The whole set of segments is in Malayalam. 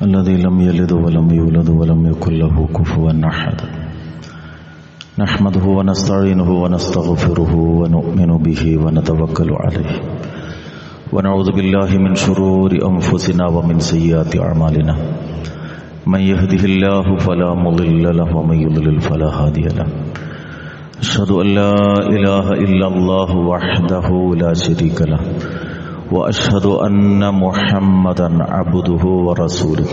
الذي لم يلد ولم يولد ولم يكن له كفوا أحد نحمده ونستعينه ونستغفره ونؤمن به ونتوكل عليه ونعوذ بالله من شرور أنفسنا ومن سيئات أعمالنا من يهده الله فلا مضل له ومن يضلل فلا هادي له أشهد أن لا إله إلا الله وحده لا شريك له وأشهد أن محمدا عبده ورسوله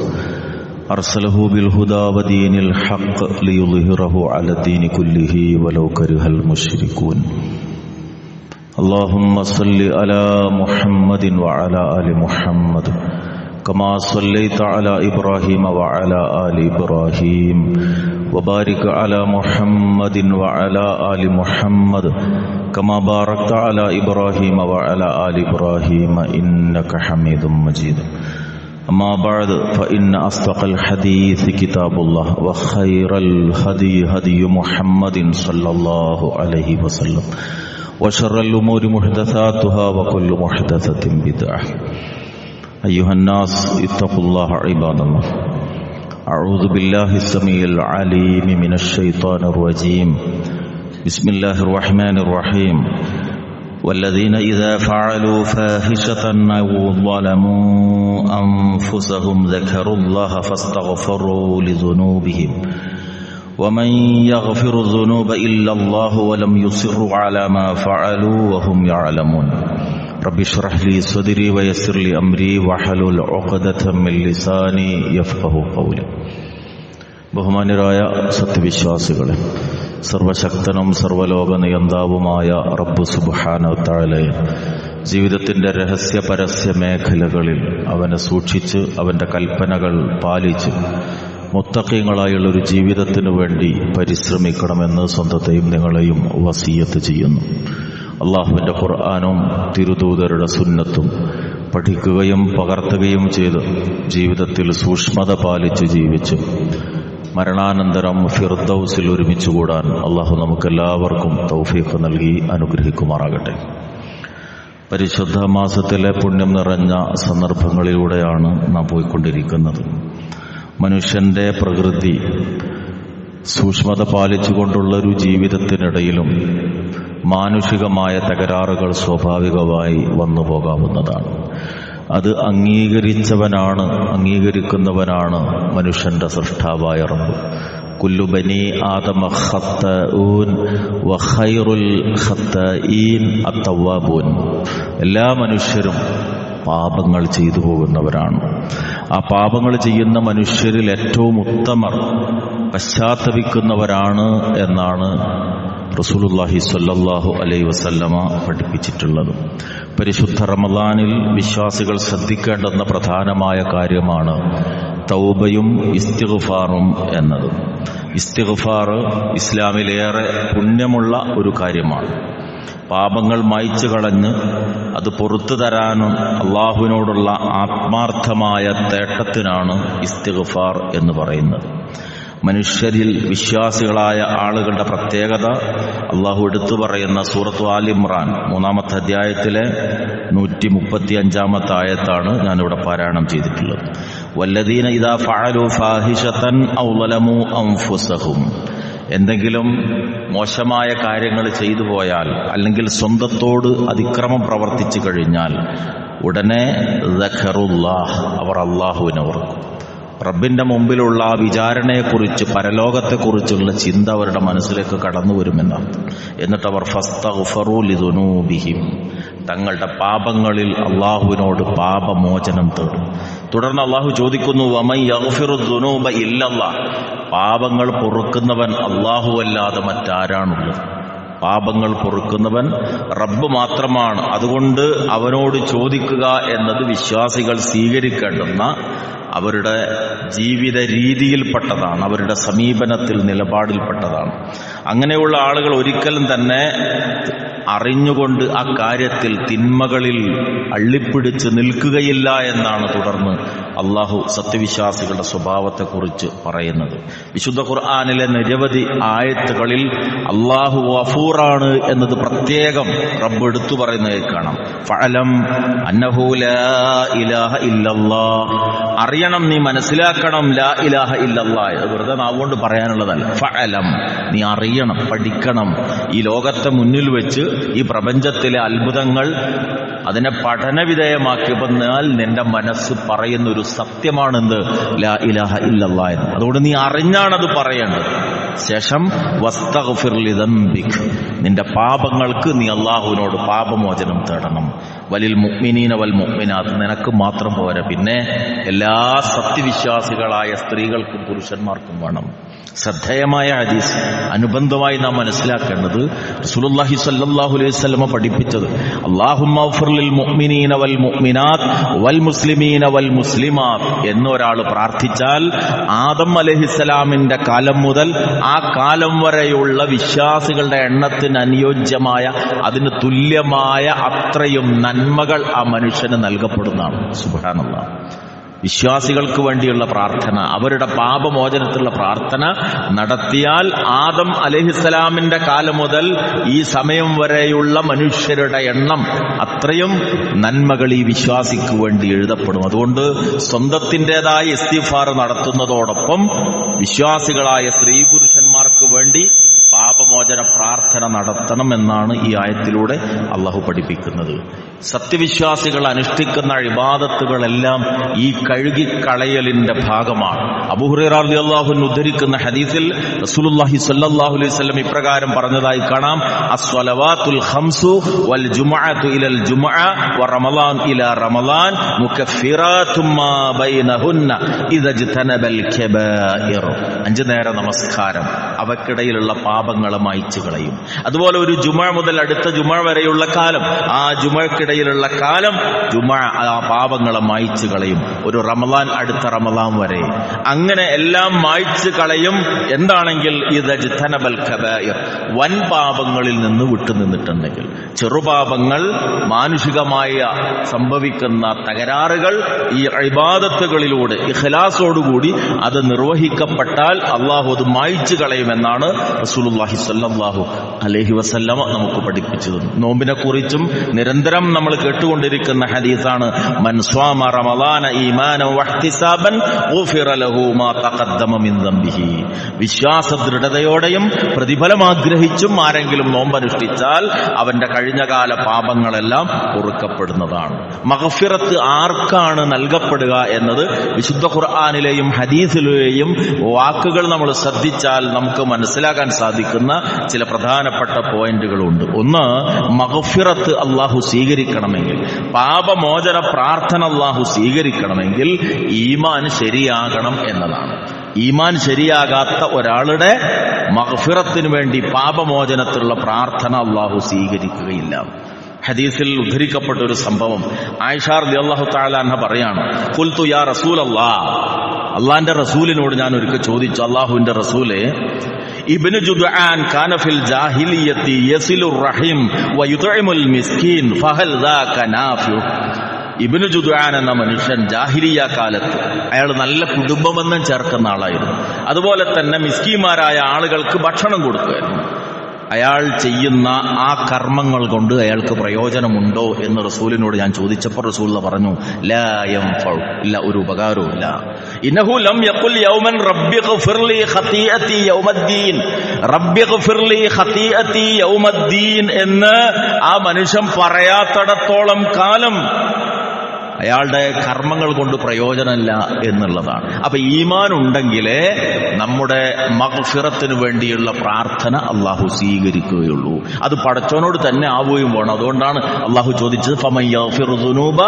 أرسله بالهدى ودين الحق ليظهره على الدين كله ولو كره المشركون اللهم صل على محمد وعلى آل محمد كما صليت على إبراهيم وعلى آل إبراهيم وبارك على محمد وعلى آل محمد كما باركت على إبراهيم وعلى آل إبراهيم إنك حميد مجيد أما بعد فإن أصدق الحديث كتاب الله وخير الهدي هدي محمد صلى الله عليه وسلم وشر الأمور محدثاتها وكل محدثة بدعة أيها الناس اتقوا الله عباد الله أعوذ بالله السميع العليم من الشيطان الرجيم بسم الله الرحمن الرحيم والذين إذا فعلوا فاحشة أو ظلموا أنفسهم ذكروا الله فاستغفروا لذنوبهم ومن يغفر الذنوب إلا الله ولم يصروا على ما فعلوا وهم يعلمون رب اشرح لي صدري ويسر لي أمري واحلل عقدة من لساني يفقهوا قولي ബഹുമാന്യരായ സത്യവിശ്വാസികളെ, സർവശക്തനും സർവലോക നിയന്താവുമായ റബ്ബ് സുബ്ഹാനഹു വതആലയെ ജീവിതത്തിന്റെ രഹസ്യ പരസ്യ മേഖലകളിൽ അവനെ സൂക്ഷിച്ച് അവന്റെ കൽപ്പനകൾ പാലിച്ച് മുത്തഖീങ്ങളായുള്ളൊരു ജീവിതത്തിനു വേണ്ടി പരിശ്രമിക്കണമെന്ന് സ്വന്തത്തെയും നിങ്ങളെയും വസിയ്യത്ത് ചെയ്യുന്നു. അള്ളാഹുവിന്റെ ഖുർആനും തിരുദൂതരുടെ സുന്നത്തും പഠിക്കുകയും പകർത്തുകയും ചെയ്ത് ജീവിതത്തിൽ സൂക്ഷ്മത പാലിച്ച് ജീവിച്ച് മരണാനന്തരം ഫിർദൗസിൽ ഒരുമിച്ചുകൂടാൻ അള്ളാഹു നമുക്കെല്ലാവർക്കും തൗഫീഖ് നൽകി അനുഗ്രഹിക്കുമാറാകട്ടെ. പരിശുദ്ധ മാസത്തിലെ പുണ്യം നിറഞ്ഞ സന്ദർഭങ്ങളിലൂടെയാണ് നാം പോയിക്കൊണ്ടിരിക്കുന്നത്. മനുഷ്യന്റെ പ്രകൃതി സൂക്ഷ്മത പാലിച്ചുകൊണ്ടുള്ളൊരു ജീവിതത്തിനിടയിലും മാനുഷികമായ തകരാറുകൾ സ്വാഭാവികമായി വന്നു പോകാവുന്നതാണ്. അത് അംഗീകരിക്കുന്നവനാണ് മനുഷ്യന്റെ സൃഷ്ടാവായ റബ്ബ്. കുല്ലു ബനി ആദമ ഖത്തഊൻ വഖൈറുൽ ഖത്തഈൻ അത്തവ്വാബൂൻ. എല്ലാ മനുഷ്യരും പാപങ്ങൾ ചെയ്തു പോകുന്നവരാണ്. ആ പാപങ്ങൾ ചെയ്യുന്ന മനുഷ്യരിൽ ഏറ്റവും ഉത്തമർ പശ്ചാത്തപിക്കുന്നവരാണ് എന്നാണ് റസൂലുള്ളാഹി സ്വല്ലല്ലാഹു അലൈഹി വസല്ലമ പഠിപ്പിച്ചിട്ടുള്ളത്. പരിശുദ്ധ റമളാനിൽ വിശ്വാസികൾ ശ്രദ്ധിക്കേണ്ടുന്ന പ്രധാനമായ കാര്യമാണ് തൗബയും ഇസ്തിഗ്ഫാറും എന്നത്. ഇസ്തിഗ്ഫാർ ഇസ്ലാമിലേറെ പുണ്യമുള്ള ഒരു കാര്യമാണ്. പാപങ്ങൾ മായ്ച്ചു കളഞ്ഞ് അത് പുറത്തു തരാനും അള്ളാഹുവിനോടുള്ള ആത്മാർത്ഥമായ തേട്ടത്തിനാണ് ഇസ്തിഗ്ഫാർ എന്ന് പറയുന്നത്. മനുഷ്യരിൽ വിശ്വാസികളായ ആളുകളുടെ പ്രത്യേകത അള്ളാഹു എടുത്തു പറയുന്ന സൂറത്ത് ആൽ ഇമ്രാൻ 3-ാമത്തെ അധ്യായത്തിലെ 135-ാമത്തെ ആയത്താണ് ഞാനിവിടെ പാരായണം ചെയ്തിട്ടുള്ളത്. വല്ലദീന ഇദാ ഫഅലു ഫാഹിഷതൻ ഔ ളലമു അൻഫുസഹും. എന്തെങ്കിലും മോശമായ കാര്യങ്ങൾ ചെയ്തു പോയാൽ അല്ലെങ്കിൽ സ്വന്തത്തോട് അതിക്രമം പ്രവർത്തിച്ചു കഴിഞ്ഞാൽ ഉടനെ ദഖറുല്ലാഹ്, അവർ അള്ളാഹുവിനെ ഓർക്കും. റബ്ബിന്റെ മുമ്പിലുള്ള വിചാരണയെക്കുറിച്ച്, പരലോകത്തെക്കുറിച്ചുള്ള ചിന്ത അവരുടെ മനസ്സിലേക്ക് കടന്നു വരുമെന്നാണ്. എന്നിട്ട് അവർ ഫസ്തഗ്ഫറൂ ലിദുനൂബിഹിം, തങ്ങളുടെ പാപങ്ങളിൽ അള്ളാഹുവിനോട് പാപമോചനം തേടും. തുടർന്ന് അള്ളാഹു ചോദിക്കുന്നു, വമൻ യഗ്ഫിറു ദുനൂബ ഇല്ലല്ലാഹ്, പാപങ്ങൾ പൊറുക്കുന്നവൻ അല്ലാഹുവല്ലാതെ മറ്റാരാണുള്ളത്? പാപങ്ങൾ പൊറുക്കുന്നവൻ റബ്ബ് മാത്രമാണ്. അതുകൊണ്ട് അവനോട് ചോദിക്കുക എന്നത് വിശ്വാസികൾ സ്വീകരിക്കേണ്ടുന്ന അവരുടെ ജീവിത രീതിയിൽപ്പെട്ടതാണ്, അവരുടെ സമീപനത്തിൽ നിലപാടിൽപ്പെട്ടതാണ്. അങ്ങനെയുള്ള ആളുകൾ ഒരിക്കലും തന്നെ അറിഞ്ഞുകൊണ്ട് ആ കാര്യത്തിൽ തിന്മകളിൽ അള്ളിപ്പിടിച്ച് നിൽക്കുകയില്ല എന്നാണ് തുടർന്ന് അള്ളാഹു സത്യവിശ്വാസികളുടെ സ്വഭാവത്തെക്കുറിച്ച് പറയുന്നത്. വിശുദ്ധ ഖുർആനിലെ നിരവധി ആയത്തുകളിൽ അള്ളാഹു ഗഫൂറാണ് എന്നത് പ്രത്യേകം റബ്ബ് എടുത്തു പറയുന്നത് കാണാം. ഫഅലം അന്നഹു ലാ ഇലാഹ ഇല്ലല്ലാഹ്, അറിയണം, നീ മനസ്സിലാക്കണം, ലാ ഇലാഹ ഇല്ലല്ലാഹ്. അത് വെറുതെ നാവുകൊണ്ട് പറയാനുള്ളതല്ല. ഫഅലം, നീ അറിയണം, പഠിക്കണം. ഈ ലോകത്തെ മുന്നിൽ വെച്ച് ഈ പ്രപഞ്ചത്തിലെ അത്ഭുതങ്ങൾ അതിനെ പഠനവിധേയമാക്കിയപ്പോൾ നിന്റെ മനസ്സ് പറയുന്നൊരു സത്യമാണെന്ത്? ലാ ഇലാഹ ഇല്ലല്ലാഹ് എന്ന്. അതുകൊണ്ട് നീ അറിഞ്ഞാണത് പറയേണ്ടത്. ശേഷം വസ്തഗ്ഫിർ ലിദംബിക്, നിന്റെ പാപങ്ങൾക്ക് നീ അള്ളാഹുവിനോട് പാപമോചനം തേടണം. വലിൽ മുഅ്മിനീന വൽ മുഅ്മിനാത്ത്, നിനക്ക് മാത്രം പോരാ, പിന്നെ എല്ലാ സത്യവിശ്വാസികളായ സ്ത്രീകൾക്കും പുരുഷന്മാർക്കും വേണം. ശ്രദ്ധേയമായ ഹദീസ്. അനുബന്ധമായി നാം മനസ്സിലാക്കേണ്ടത് റസൂലുള്ളാഹി സ്വല്ലല്ലാഹു അലൈഹി വസല്ലം പഠിപ്പിച്ചത് അല്ലാഹുമ്മ ഗ്ഫിർ ലിൽ മുഅ്മിനീന വൽ മുഅ്മിനാത്ത് വൽ മുസ്ലിമീന വൽ മുസ്ലിമാത്ത് എന്നൊരാൾ പ്രാർത്ഥിച്ചാൽ ആദം അലൈഹിസ്സലാമിന്റെ കാലം മുതൽ ആ കാലം വരെയുള്ള വിശ്വാസികളുടെ എണ്ണത്തിന് അനുയോജ്യമായ, അതിന് തുല്യമായ അത്രയും നന്മകൾ ആ മനുഷ്യന് നൽകപ്പെടുന്നതാണ്. സുബ്ഹാനല്ലാഹ്. വിശ്വാസികൾക്ക് വേണ്ടിയുള്ള പ്രാർത്ഥന, അവരുടെ പാപമോചനത്തിലുള്ള പ്രാർത്ഥന നടത്തിയാൽ ആദം അലൈഹിസ്സലാമിന്റെ കാലം മുതൽ ഈ സമയം വരെയുള്ള മനുഷ്യരുടെ എണ്ണം അത്രയും നന്മകൾ ഈ വിശ്വാസിക്ക് വേണ്ടി എഴുതപ്പെടും. അതുകൊണ്ട് സ്വന്തത്തിൻ്റെതായ ഇസ്തിഗ്ഫാർ നടത്തുന്നതോടൊപ്പം വിശ്വാസികളായ സ്ത്രീ പുരുഷന്മാർക്ക് വേണ്ടി പാപമോചന പ്രാർത്ഥന നടത്തണമെന്നാണ് ഈ ആയത്തിലൂടെ അള്ളാഹു പഠിപ്പിക്കുന്നത്. സത്യവിശ്വാസികൾ അനുഷ്ഠിക്കുന്ന ഇബാദത്തുകളെല്ലാം ഈ കഴുകിക്കളയലിന്റെ ഭാഗമാണ്. അബൂ ഹുറൈറ റളിയല്ലാഹു അൻഹു ഉദ്ധരിക്കുന്ന ഹദീസിൽ റസൂലുള്ളാഹി സ്വല്ലല്ലാഹു അലൈഹി വസല്ലം ഇപ്രകാരം പറഞ്ഞതായി കാണാം: അസ്വലവാത്തുൽ ഖംസു വൽ ജുമുഅതു ഇലൽ ജുമുഅ വ റമളാൻ ഇലാ റമളാൻ മുകഫിറാതും മാ ബൈനഹുന്ന ഇദജ്തനബൽ കബായിർ. 5 നേര നമസ്കാരം അവക്കിടയിലുള്ള പാപങ്ങളെ മായ്ച്ചു കളയും. അതുപോലെ ഒരു ജുമുഅ മുതൽ അടുത്ത ജുമുഅ വരെയുള്ള കാലം, ആ ജുമുഅക്കിടയിലുള്ള കാലം ജുമുഅ ആ പാപങ്ങളെ മായ്ച്ചു കളയും. ഒരു റമളാൻ അടുത്ത റമളാൻ വരെ അങ്ങനെ എല്ലാം മായ്ച്ചു കളയും. എന്താണെങ്കിൽ ഇദജ്തനബൽ കബായിർ, വൻ പാപങ്ങളിൽ നിന്ന് വിട്ടുനിന്നിട്ടുണ്ടെങ്കിൽ. ചെറുപാപങ്ങൾ, മാനുഷികമായ സംഭവിക്കുന്ന തകരാറുകൾ ഈ ഇബാദത്തുകളിലൂടെ ഇഖ്ലാസോടുകൂടി അത് നിർവഹിക്കപ്പെട്ടാൽ അള്ളാഹു അത് മായ്ച്ചു കളയുമെന്നാണ് റസൂലുള്ളാഹി സ്വല്ലല്ലാഹു അലൈഹി വസല്ലം നമുക്ക് പഠിപ്പിച്ചത്. നോമ്പിനെ കുറിച്ചും നിരന്തരം നമ്മൾ കേട്ടുകൊണ്ടിരിക്കുന്ന ഹദീസാണ്: മൻ സ്വാമ റമളാന ഈമാനൻ വഹ്തിസാബൻ ഗുഫിറ ലഹു മാ തഖദ്ദമ മിൻ ദംബിഹി. വിശ്വാസ ദൃഢതയോടെയും പ്രതിഫലം ആഗ്രഹിച്ചും ആരെങ്കിലും നോമ്പനുഷ്ഠിച്ചാൽ അവന്റെ കഴിഞ്ഞകാല പാപങ്ങളെല്ലാം പൊറുക്കപ്പെടുന്നതാണ്. മഗ്ഫിറത്ത് ആർക്കാണ് നൽകപ്പെടുക എന്നത് വിശുദ്ധ ഖുർആനിലെയും ഹദീസിലെയും വാക്കുകൾ നമ്മൾ ശ്രദ്ധിച്ചാൽ നമുക്ക് മനസ്സിലാക്കാൻ സാധിക്കുന്ന ചില പ്രധാനപ്പെട്ട പോയിന്റുകളുണ്ട്. ഒന്ന്, മഗ്ഫിറത്ത് അള്ളാഹു സ്വീകരിക്കണമെങ്കിൽ, പാപമോചന പ്രാർത്ഥന അള്ളാഹു സ്വീകരിക്കണമെങ്കിൽ ഈമാൻ ശരിയാകണം എന്നതാണ്. ഈമാൻ ശരിയാകാത്ത ഒരാളുടെ മഗ്ഫിറത്തിന് വേണ്ടി, പാപമോചനത്തിലുള്ള പ്രാർത്ഥന അള്ളാഹു സ്വീകരിക്കുകയില്ല. ഹദീസിൽ ഉദ്ധരിക്കപ്പെട്ട ഒരു സംഭവം, ആയിഷ റളിയല്ലാഹു തആല അൻഹ പറയാണ്: ഖുൽതു യാ റസൂലല്ലാഹ്, അള്ളാന്റെ റസൂലിനോട് ഞാൻ ഒരിക്കൽ ചോദിച്ചു, അള്ളാഹുവിന്റെ റസൂലേ, ഇബ്നു ജുദ്ആൻ കാന ഫിൽ ജാഹിലിയ്യത്തി യസിലുർ റഹിം വയുത്ഇമുൽ മിസ്കീൻ ഫഹൽ ദാക നാഫിഉ. ഇബ്നു ജുദ്ആൻ എന്ന മനുഷ്യൻ ജാഹിലിയ കാലത്ത് അയാൾ നല്ല കുടുംബബന്ധം ചേർക്കുന്ന ആളായിരുന്നു. അതുപോലെ തന്നെ മിസ്കീന്മാരായ ആളുകൾക്ക് ഭക്ഷണം കൊടുക്കുമായിരുന്നു. അയാൾ ചെയ്യുന്ന ആ കർമ്മങ്ങൾ കൊണ്ട് അയാൾക്ക് പ്രയോജനമുണ്ടോ എന്ന് റസൂലിനോട് ഞാൻ ചോദിച്ചപ്പോൾ റസൂൽ പറഞ്ഞു: ലാ യൻഫഉ, ഇല്ല, ഒരു ഉപകാരവുമില്ല. ഇന്നഹു ലം യഖുൽ യൗമൻ റബ്ബി ഗ്ഫിർലി ഖതീഅതി യൗമദ്ദീൻ, റബ്ബി ഗ്ഫിർലി ഖതീഅതി യൗമദ്ദീൻ എന്ന് ആ മനുഷ്യൻ പറയാത്തിടത്തോളം കാലം അയാളുടെ കർമ്മങ്ങൾ കൊണ്ട് പ്രയോജനമില്ല എന്നുള്ളതാണ്. അപ്പൊ ഈമാൻ ഉണ്ടെങ്കിലേ നമ്മുടെ മഗ്ഫിറത്തിന് വേണ്ടിയുള്ള പ്രാർത്ഥന അള്ളാഹു സ്വീകരിക്കുകയുള്ളൂ. അത് പടച്ചവനോട് തന്നെ ആവുകയും വേണം. അതുകൊണ്ടാണ് അള്ളാഹു ചോദിച്ചത് ഫമൻ യഗ്ഫിറു ദുനൂബ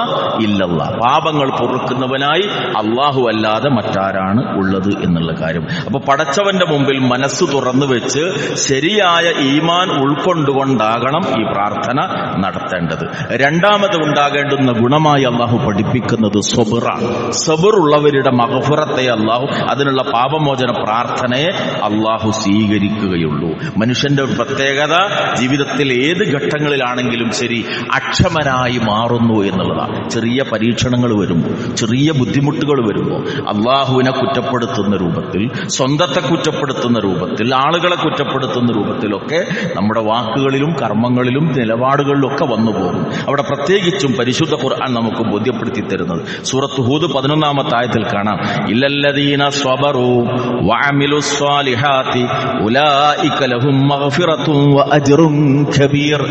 ഇല്ലല്ലാഹ്, പാപങ്ങൾ പൊറുക്കുന്നവനായി അള്ളാഹു അല്ലാതെ മറ്റാരാണ് ഉള്ളത് എന്നുള്ള കാര്യം. അപ്പൊ പടച്ചവന്റെ മുമ്പിൽ മനസ്സ് തുറന്നു വെച്ച് ശരിയായ ഈമാൻ ഉൾക്കൊണ്ടുകൊണ്ടാകണം ഈ പ്രാർത്ഥന നടത്തേണ്ടത്. രണ്ടാമത് ഉണ്ടാകേണ്ടുന്ന ഗുണമായി അള്ളാഹു അള്ളാഹു പഠിപ്പിക്കുന്നത് സബറാണ്. സബറുള്ളവരുടെ മഗ്ഫിറത്തെ അള്ളാഹു, അതിനുള്ള പാപമോചന പ്രാർത്ഥനയെ അള്ളാഹു സ്വീകരിക്കുകയുള്ളൂ. മനുഷ്യന്റെ ഒരു പ്രത്യേകത ജീവിതത്തിൽ ഏത് ഘട്ടങ്ങളിലാണെങ്കിലും ശരി അക്ഷമനായി മാറുന്നു എന്നുള്ളതാണ്. ചെറിയ പരീക്ഷണങ്ങൾ വരുമ്പോൾ, ചെറിയ ബുദ്ധിമുട്ടുകൾ വരുമ്പോൾ അള്ളാഹുവിനെ കുറ്റപ്പെടുത്തുന്ന രൂപത്തിൽ, സ്വന്തത്തെ കുറ്റപ്പെടുത്തുന്ന രൂപത്തിൽ, ആളുകളെ കുറ്റപ്പെടുത്തുന്ന രൂപത്തിലൊക്കെ നമ്മുടെ വാക്കുകളിലും കർമ്മങ്ങളിലും നിലപാടുകളിലും ഒക്കെ വന്നു പോകും. അവിടെ പ്രത്യേകിച്ചും പരിശുദ്ധ ഖുർആൻ നമുക്ക് ബോധ്യപ്പെടുത്തി തരുന്നത് സൂറത്ത് ഹൂദ് 11-ാമത്തെ ആയത്തിൽ കാണാം. ഇല്ലല്ലദീന സ്വബറു വഅമിലുസ് സ്വാലിഹാത്തി ഉലൈക ലഹും മഗ്ഫിറത്തുൻ വഅജ്റുൻ കബീർ.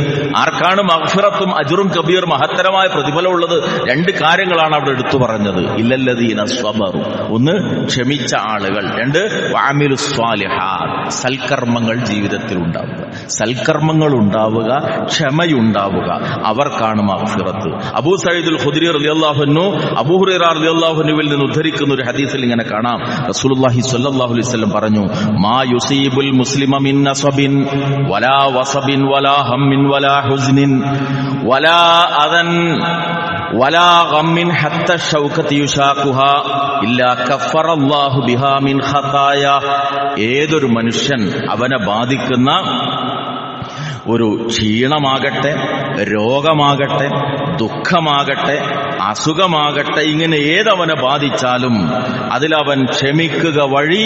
ആർക്കാണ് മഗ്ഫിറത്തും അജ്റുൻ കബീർ, മഹത്തരമായ പ്രതിഫലമുള്ളത്? രണ്ട് കാര്യങ്ങളാണ് അവിടെ എടുത്തു പറഞ്ഞത്. ഇല്ലല്ലദീന സ്വബറു, ഒന്ന് ക്ഷമിച്ച ആളുകൾ, രണ്ട് വഅമിലുസ് സ്വാലിഹാത്ത്, സൽക്കർമ്മങ്ങൾ ജീവിതത്തിൽ ഉണ്ടാവുക. സൽക്കർമ്മങ്ങൾ ഉണ്ടാവുക, ക്ഷമയുണ്ടാവുക, അവർക്കാണ് മഗ്ഫിറത്ത്. അബൂ സഈദുൽ ഖുദ്രി റളിയല്ലാഹു അൻഹു അബൂ ഹുറൈറ റളിയല്ലാഹു അൻഹുവിൽ നിന്ന് ഉദ്ധരിക്കുന്ന ഒരു ഹദീസിൽ ഇങ്ങനെ കാണാം. റസൂലുള്ളാഹി സ്വല്ലല്ലാഹു അലൈഹി വസല്ലം പറഞ്ഞു, മാ യുസീബുൽ മുസ്ലിമ മിൻ നസബിൻ വലാ വസബിൻ വലാ ഹമ്മിൻ വലാ ഹുസ്നിൻ വലാ അദൻ വലാ ഗമ്മിൻ ഹത്ത ശൗകതി യുശാഖുഹാ ഇല്ലാ കഫറല്ലാഹു ബിഹാ മിൻ ഖതായ. ഏതൊരു മനുഷ്യൻ അവനെ ബാധിക്കുന്ന ഒരു ക്ഷീണമാകട്ടെ, രോഗമാകട്ടെ, ദുഃഖമാകട്ടെ, അസുഖമാകട്ടെ, ഇങ്ങനെ ഏതവനെ ബാധിച്ചാലും അതിലവൻ ക്ഷമിക്കുക വഴി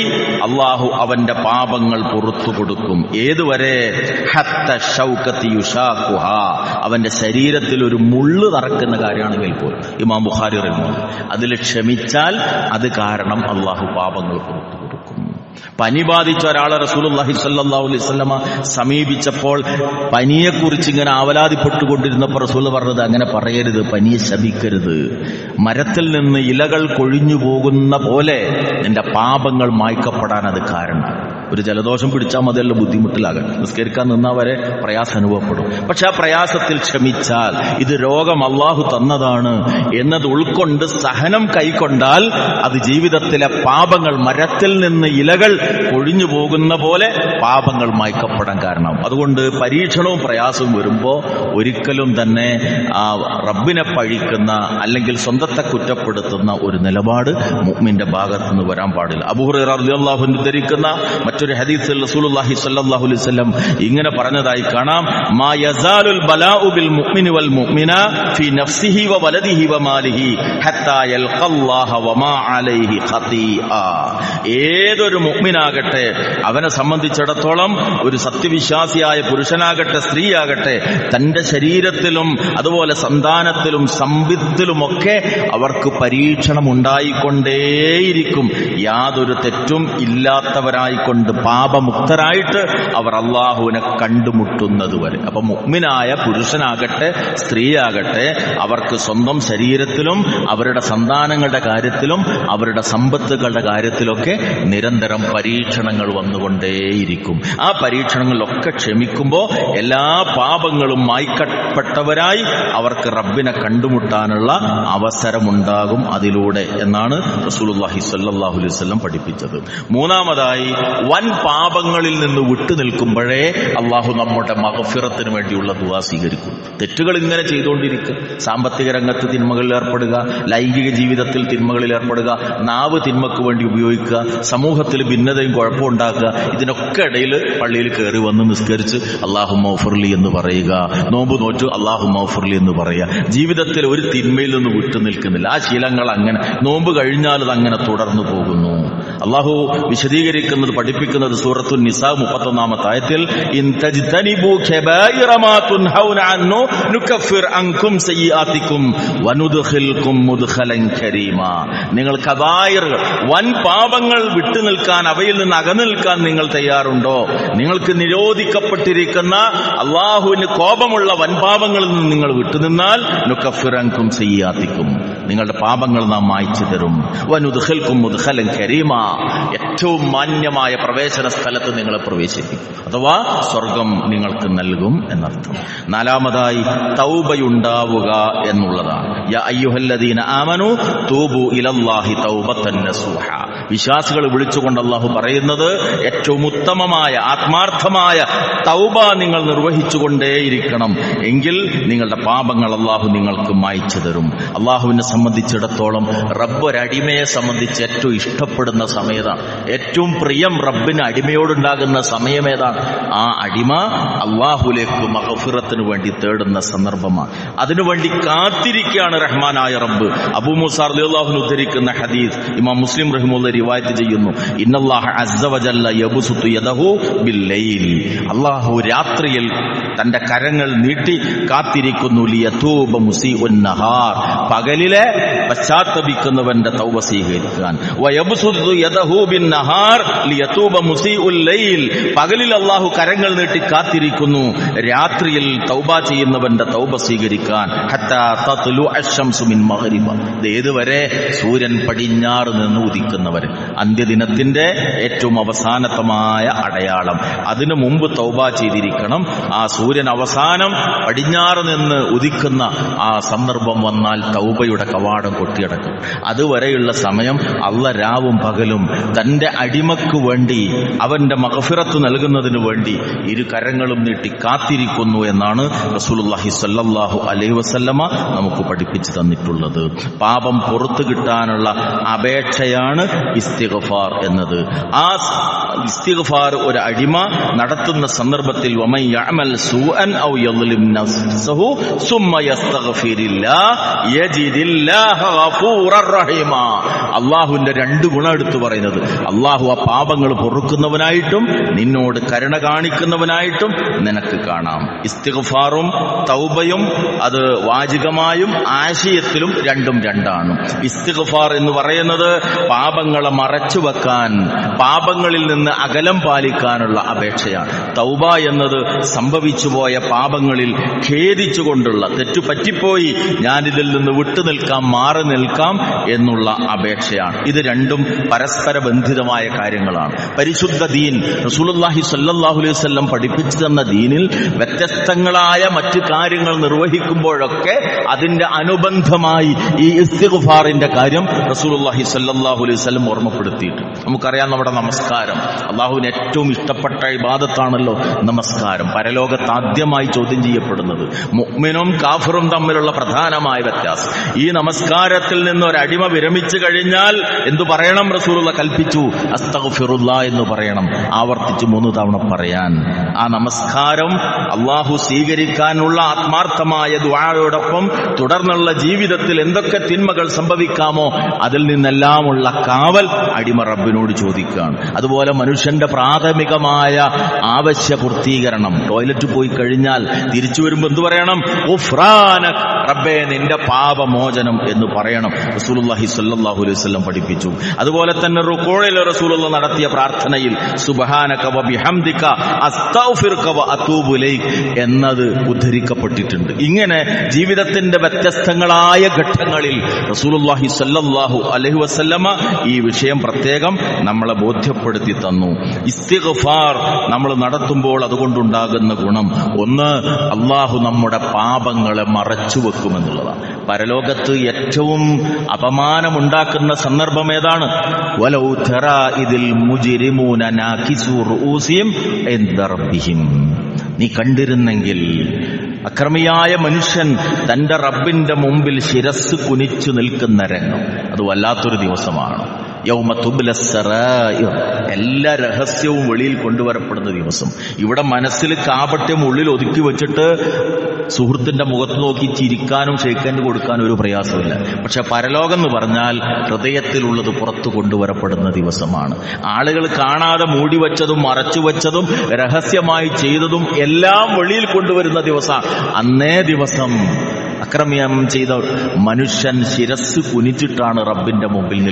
അള്ളാഹു അവന്റെ പാപങ്ങൾ പുറത്തു കൊടുക്കും. ഏതുവരെ? ഹത്ത ശൗകതി യുശാഖുഹാ, അവന്റെ ശരീരത്തിൽ ഒരു മുള്ള് തറക്കുന്ന കാര്യമാണെങ്കിൽ പോലും. ഇമാം ബുഖാരി പറയുന്നു, അതിൽ ക്ഷമിച്ചാൽ അത് കാരണം അള്ളാഹു പാപങ്ങൾ പുറത്തു കൊടുക്കും. പനി ബാധിച്ച ഒരാളെ റസൂലുള്ളാഹി സ്വല്ലല്ലാഹു അലൈഹി വസല്ലമ സമീപിച്ചപ്പോൾ പനിയെക്കുറിച്ച് ഇങ്ങനെ ആവലാതിപ്പെട്ടുകൊണ്ടിരുന്നപ്പോൾ റസൂൽ പറഞ്ഞത്, അങ്ങനെ പറയരുത്, പനിയെ ശപിക്കരുത്. മരത്തിൽ നിന്ന് ഇലകൾ കൊഴിഞ്ഞു പോകുന്ന പോലെ നിന്റെ പാപങ്ങൾ മായ്ക്കപ്പെടാൻ അത് കാരണം. ഒരു ജലദോഷം പിടിച്ചാൽ മതിയല്ല ബുദ്ധിമുട്ടിലാകാൻ, നിസ്കരിക്കാൻ നിന്നാൽ വരെ പ്രയാസം അനുഭവപ്പെടും. പക്ഷെ ആ പ്രയാസത്തിൽ ക്ഷമിച്ചാൽ, ഇത് രോഗം അള്ളാഹു തന്നതാണ് എന്നത് ഉൾക്കൊണ്ട് സഹനം കൈക്കൊണ്ടാൽ അത് ജീവിതത്തിലെ പാപങ്ങൾ, മരത്തിൽ നിന്ന് ഇലകൾ കൊഴിഞ്ഞു പോകുന്ന പോലെ പാപങ്ങൾ മായ്ക്കപ്പെടാൻ കാരണം. അതുകൊണ്ട് പരീക്ഷണവും പ്രയാസവും വരുമ്പോൾ ഒരിക്കലും തന്നെ ആ റബ്ബിനെ പഴിക്കുന്ന അല്ലെങ്കിൽ സ്വന്തത്തെ കുറ്റപ്പെടുത്തുന്ന ഒരു നിലപാട് മുഅ്മിന്റെ ഭാഗത്ത് നിന്ന് വരാൻ പാടില്ല. അബൂ ഹുറൈറ റളിയല്ലാഹു അൻഹു ധരിക്കുന്ന മറ്റൊരു ഹദീസിൽ റസൂലുള്ളാഹി സ്വല്ലല്ലാഹു അലൈഹി വസല്ലം ഇങ്ങനെ പറഞ്ഞതായി കാണാം, മാ യസാലുൽ ബലാഉ ബിൽ മുഅ്മിനി വൽ മുഅ്മിന ഫീ നഫ്സിഹി വ വലദിഹി വ മാലിഹി ഹത്താ യൽഖല്ലാഹ വമാ അലൈഹി ഖതീആ. ഏതൊരു മുഅ്മിനാകട്ടെ, അവനെ സംബന്ധിച്ചിടത്തോളം ഒരു സത്യവിശ്വാസിയായ പുരുഷനാകട്ടെ സ്ത്രീയാകട്ടെ, തന്റെ ശരീരത്തിലും അതുപോലെ സന്താനത്തിലും സമ്പത്തിലുമൊക്കെ അവർക്ക് പരീക്ഷണം ഉണ്ടായിക്കൊണ്ടേയിരിക്കും. യാതൊരു തെറ്റും ഇല്ലാത്തവരായിക്കൊണ്ട് പാപമുക്തരായിട്ട് അവർ അള്ളാഹുവിനെ കണ്ടുമുട്ടുന്നതുവരെ. അപ്പൊ മുഅ്മിനായ പുരുഷനാകട്ടെ സ്ത്രീയാകട്ടെ, അവർക്ക് സ്വന്തം ശരീരത്തിലും അവരുടെ സന്താനങ്ങളുടെ കാര്യത്തിലും അവരുടെ സമ്പത്തുകളുടെ കാര്യത്തിലൊക്കെ നിരന്തരം പരീക്ഷണങ്ങൾ വന്നുകൊണ്ടേയിരിക്കും. ആ പരീക്ഷണങ്ങളിലൊക്കെ ക്ഷമിക്കുമ്പോൾ എല്ലാ പാപങ്ങളും മായ്ക്കപ്പെട്ടവരായി അവർക്ക് റബ്ബിനെ കണ്ടുമുട്ടാനുള്ള അവസരമുണ്ടാകും അതിലൂടെ എന്നാണ് റസൂലുള്ളാഹി സ്വല്ലല്ലാഹു അലൈഹി വസല്ലം പഠിപ്പിച്ചത്. മൂന്നാമതായി, വൻ പാപങ്ങളിൽ നിന്ന് വിട്ടുനിൽക്കുമ്പോഴേ അള്ളാഹു നമ്മുടെ മഗ്ഫിറത്തിന് വേണ്ടിയുള്ള ദുആ സ്വീകരിക്കും. തെറ്റുകൾ ഇങ്ങനെ ചെയ്തുകൊണ്ടിരിക്കുക, സാമ്പത്തിക രംഗത്ത് തിന്മകളിൽ ഏർപ്പെടുക, ലൈംഗിക ജീവിതത്തിൽ തിന്മകളിൽ ഏർപ്പെടുക, നാവ് തിന്മക്ക് വേണ്ടി ഉപയോഗിക്കുക, സമൂഹത്തിൽ ഭിന്നതയും കുഴപ്പമുണ്ടാക്കുക, ഇതിനൊക്കെ ഇടയിൽ പള്ളിയിൽ കയറി വന്ന് നിസ്കരിച്ച് അല്ലാഹുമ്മ ഗ്ഫിർലി എന്ന് പറയുക, നോമ്പ് നോറ്റു അല്ലാഹുമ്മ ഗ്ഫിർലി എന്ന് പറയുക. ജീവിതത്തിൽ ഒരു തിന്മയിൽ നിന്ന് വിട്ടുനിൽക്കുന്നില്ല. ആ ശീലങ്ങൾ അങ്ങനെ നോമ്പ് കഴിഞ്ഞാൽ അത് അങ്ങനെ തുടർന്നു പോകുന്നു. അള്ളാഹു വിശദീകരിക്കുന്നത്, പഠിപ്പിക്കുന്നത് സൂറത്തുൻ നിസാ 31-ാമത്തെ ആയത്തിൽ, ഇൻ തജ്തനിബു കബായിറ മാ തുൻഹൗന അൻഹു നുകഫിർ അൻകും സയ്യിആതികും വനുദ്ഖിൽകും മുദ്ഖലൻ കരീമാ. നിങ്ങൾ കബായിറുകൾ, വൻ പാപങ്ങൾ വിട്ടുനിൽക്കാൻ, അവയിൽ നിന്ന് അകന്നു നിൽക്കാൻ നിങ്ങൾ തയ്യാറുണ്ടോ? നിങ്ങൾക്ക് നിരോധിക്കപ്പെട്ടിരിക്കുന്ന അള്ളാഹുവിന് കോപമുള്ള വൻപാപങ്ങളിൽ നിന്ന് നിങ്ങൾ വിട്ടുനിന്നാൽ നുകഫിർ അൻകും സയ്യിആതികും, നിങ്ങളുടെ പാപങ്ങൾ നാം മായ്ച്ചു തരും. വനുദ്ഖിൽകും മുദ്ഖലൻ കരീമ, ഏറ്റവും മാന്യമായ പ്രവേശന സ്ഥലത്ത് നിങ്ങളെ പ്രവേശിപ്പിക്കും, അഥവാ സ്വർഗം നിങ്ങൾക്ക് നൽകും എന്നർത്ഥം. നാലാമതായി തൗബയുണ്ടാവുക എന്നുള്ളതാണ്. യാ അയ്യുഹല്ലദീന ആമനൂ തൂബു ഇലല്ലാഹി തൗബത്തൻ നസൂഹ. വിശ്വാസികൾ വിളിച്ചുകൊണ്ട് അല്ലാഹു പറയുന്നത് ഏറ്റവും ഉത്തമമായ ആത്മാർത്ഥമായ തൗബ നിങ്ങൾ നിർവഹിച്ചുകൊണ്ടേയിരിക്കണം, എങ്കിൽ നിങ്ങളുടെ പാപങ്ങൾ അല്ലാഹു നിങ്ങൾക്ക് മായ്ച്ചു തരും. അല്ലാഹുവിനെ സംബന്ധിച്ചിടത്തോളം റബ്ബ് ഒരടിമയെ സംബന്ധിച്ച് ഏറ്റവും ഇഷ്ടപ്പെടുന്ന സമയത്താണ്, ഏറ്റവും പ്രിയം റബ്ബിന് അടിമയോടുണ്ടാകുന്ന സമയമേതാണ്? ആ അടിമ അല്ലാഹുലേക്ക് മഗ്ഫിറത്തിന് വേണ്ടി തേടുന്ന സന്ദർഭമാണ്. അതിനുവേണ്ടി കാത്തിരിക്കുകയാണ് റഹ്മാനായ റബ്ബ്. അബൂ മൂസ റളിയല്ലാഹു അൻഹു ഉദ്ധരിക്കുന്ന ഹദീസ് ഇമാം മുസ്ലിം റഹിമഹുല്ലാഹ് റിവായത്ത് ചെയ്യുന്നു. ഇന്നല്ലാഹ അസ്സ വജല്ല യബ്സുതു യദഹു ബില്ലൈൽ, അല്ലാഹു രാത്രിയിൽ തന്റെ കരങ്ങൾ നീട്ടി കാത്തിരിക്കുന്നു. ലിയതൂബ മുസീഉൻ നഹാർ, പകലിലെ പശ്ചാത്തപിക്കുന്നവന്റെ തൗബ സ്വീകരിക്കാൻ. വയബ്സുതു യദഹു ബിന്നഹാർ ലിയതൂബ മുസീഉൽ ലൈൽ, പകലിൽ അല്ലാഹു കരങ്ങൾ നീട്ടി കാത്തിരിക്കുന്നു രാത്രിയിൽ തൗബ ചെയ്യുന്നവന്റെ തൗബ സ്വീകരിക്കാൻ. ഹത്താ തത്ലു അശ്ശംസു മിൻ മഗ്രിബ, ഏതുവരെ? സൂര്യൻ പടിഞ്ഞാറ് നിന്ന് ഉദിക്കുന്നവരെ. അന്ത്യദിനത്തിന്റെ ഏറ്റവും അവസാനത്തമായ അടയാളം. അതിനു മുമ്പ് തൗബ ചെയ്തിരിക്കണം. ആ സൂര്യൻ അവസാനം പടിഞ്ഞാറ് നിന്ന് ഉദിക്കുന്ന ആ സന്ദർഭം വന്നാൽ തൗബയുടെ കവാടം കൊട്ടിയടക്കും. അതുവരെയുള്ള സമയം അല്ലാഹ് രാവും പകലും തന്റെ അടിമക്ക് വേണ്ടി, അവന്റെ മഗ്ഫിറത്ത് നൽകുന്നതിന് വേണ്ടി ഇരു കരങ്ങളും നീട്ടി കാത്തിരിക്കുന്നു എന്നാണ് റസൂലുള്ളാഹി സ്വല്ലല്ലാഹു അലൈഹി വസല്ലമ നമുക്ക് പഠിപ്പിച്ചു തന്നിട്ടുള്ളത്. പാപം പുറത്തു കിട്ടാനുള്ള അപേക്ഷയാണ് ഇസ്തിഗ്ഫാർ എന്നത്. ആ ഇസ്തിഗ്ഫാർ ഒരു അടിമ നടത്തുന്ന സന്ദർഭത്തിൽ വമൻ യഅമൽ സൂഅൻ ഔ യദ്ലിം നഫ്സഹു സുമ്മ യസ്തഗ്ഫിരില്ലാഹ് യജിദില്ലാഹ ഗഫൂറർ റഹീമ. അല്ലാഹുവിന്റെ രണ്ട് ഗുണം എടുത്തു പറയുന്നത്, അല്ലാഹു ആ പാപങ്ങൾ പൊറുക്കുന്നവനായിട്ടും നിന്നോട് കരുണ കാണിക്കുന്നവനായിട്ടും നിനക്ക് കാണാം. ഇസ്തിഗ്ഫാറും തൗബയും അത് വാചികമായും ആശയത്തിലും രണ്ടും രണ്ടാണ്. ഇസ്തിഗ്ഫാർ എന്ന് പറയുന്നത് പാപങ്ങളെ മറച്ചു വെക്കാൻ, പാപങ്ങളിൽ നിന്ന് അകലം പാലിക്കാനുള്ള അപേക്ഷയാണ്. തൗബ എന്നത് സംഭവിച്ചുപോയ പാപങ്ങളിൽ ഖേദിച്ചുകൊണ്ടുള്ള, തെറ്റുപറ്റിപ്പോയി ഞാനിതിൽ നിന്ന് വിട്ടുനിൽക്കാം, മാറി നിൽക്കാം എന്നുള്ള അപേക്ഷയാണ്. ഇത് രണ്ടും പരസ്പര ബന്ധിതമായ കാര്യങ്ങളാണ്. പരിശുദ്ധ ദീൻ, റസൂലുള്ളാഹി സ്വല്ലല്ലാഹു അലൈഹി വസല്ലം പഠിപ്പിച്ചു തന്ന ദീനിൽ വ്യത്യസ്തങ്ങളായ മറ്റു കാര്യങ്ങൾ നിർവഹിക്കുമ്പോഴൊക്കെ അതിന്റെ അനുബന്ധമായി ഈ ഇസ്തിഗ്ഫാറിന്റെ കാര്യം റസൂലുള്ളാഹി സ്വല്ലല്ലാഹു അലൈഹി വസല്ലം ഓർമ്മപ്പെടുത്തിയിട്ട്. നമുക്കറിയാം, നമ്മുടെ നമസ്കാരം അല്ലാഹുവിന് ഏറ്റവും ഇഷ്ടപ്പെട്ട ഇബാദത്താണല്ലോ നമസ്കാരം. പരലോകത്ത് ആദ്യമായി ചോദ്യം ചെയ്യപ്പെടുന്നത് മുഅ്മിനും കാഫിറും തമ്മിലുള്ള പ്രധാനമായ വ്യത്യാസം. ഈ നമസ്കാരത്തിൽ നിന്ന് ഒരടിമ വിരമിച്ചു കഴിഞ്ഞാൽ എന്തു പറയണം? റസൂലുള്ള കൽപ്പിച്ചു, അസ്തഗ്ഫിറുല്ലാ എന്ന് പറയണം, ആവർത്തിച്ച് 3 തവണ പറയാൻ. ആ നമസ്കാരം അല്ലാഹു സ്വീകരിക്കാനുള്ള ആത്മാർത്ഥമായ ദുആയോടൊപ്പം തുടർന്നുള്ള ജീവിതത്തിൽ എന്തൊക്കെ തിന്മകൾ സംഭവിക്കാമോ അതിൽ നിന്നെല്ലാമുള്ള കാവൽ അടിമ റബ്ബിനോട് ചോദിക്കുകയാണ്. അതുപോലെ മനുഷ്യന്റെ പ്രാഥമികമായ ആവശ്യ പൂർത്തീകരണം, ടോയ്ലറ്റ് പോയി കഴിഞ്ഞാൽ തിരിച്ചു വരുമ്പോൾ എന്തു പറയണം? ഗുഫ്രാനക്, റബ്ബേ നിന്റെ പാപമോചനം എന്ന് പറയണം. റസൂലുള്ളാഹി സ്വല്ലല്ലാഹു അലൈഹി വസല്ലം പഠിപ്പിച്ചു. അതുപോലെ തന്നെ റുകൂഇൽ റസൂലുള്ള നടത്തിയ പ്രാർത്ഥനയിൽ സുബ്ഹാനക വബിഹംദിക അസ്തഗ്ഫിറുക വഅതൂബു ഇലൈക് എന്നത് ഉദ്ധരിക്കപ്പെട്ടിട്ടുണ്ട്. ഇങ്ങനെ ജീവിതത്തിന്റെ വ്യത്യസ്തങ്ങളായ ഘട്ടങ്ങളിൽ റസൂലുള്ളാഹി സ്വല്ലല്ലാഹു അലൈഹി വസല്ലമ ഈ വിഷയം പ്രത്യേകം നമ്മളെ ബോധ്യപ്പെടുത്തി തന്നു. ഇസ്തിഗ്ഫാർ നമ്മൾ നടത്തുമ്പോൾ അതുകൊണ്ടുണ്ടാകുന്ന ഗുണം, ഒന്ന്, അല്ലാഹു നമ്മുടെ പാപങ്ങളെ മറച്ചു വെക്കുമെന്നുള്ളതാണ്. പരലോകത്ത് ഏറ്റവും അപമാനമുണ്ടാക്കുന്ന സന്ദർഭം ഏതാണ്? വലൗ തറാ ഇതിൽ മുജ്രിമൂന നാകിസു റൂസിഹിം ഇൻദ റബ്ബിഹിം, നീ കണ്ടിരുന്നെങ്കിൽ അക്രമിയായ മനുഷ്യൻ തന്റെ റബ്ബിന്റെ മുമ്പിൽ ശിരസ് കുനിച്ചു നിൽക്കുന്ന രംഗം. അത് വല്ലാത്തൊരു ദിവസമാണ്. യൗമ തുബ്ല സറായിർ, എല്ലാ രഹസ്യവും വെളിയിൽ കൊണ്ടുവരപ്പെടുന്ന ദിവസം. ഇവിടെ മനസ്സിൽ കാപട്യം ഉള്ളിൽ ഒതുക്കി വെച്ചിട്ട് സുഹൃത്തിന്റെ മുഖത്ത് നോക്കി ചിരിക്കാനും ഷെയ്ക്കൻഡ് കൊടുക്കാനും ഒരു പ്രയാസമില്ല. പക്ഷെ പരലോകം എന്ന് പറഞ്ഞാൽ ഹൃദയത്തിലുള്ളത് പുറത്തു കൊണ്ടുവരപ്പെടുന്ന ദിവസമാണ്. ആളുകൾ കാണാതെ മൂടിവെച്ചതും മറച്ചുവെച്ചതും രഹസ്യമായി ചെയ്തതും എല്ലാം വെളിയിൽ കൊണ്ടുവരുന്ന ദിവസമാണ്. അന്നേ ദിവസം അക്രമ്യം ചെയ്ത മനുഷ്യൻ ശിരസ് കുനിച്ചിട്ടാണ് റബ്ബിന്റെ മുമ്പിൽ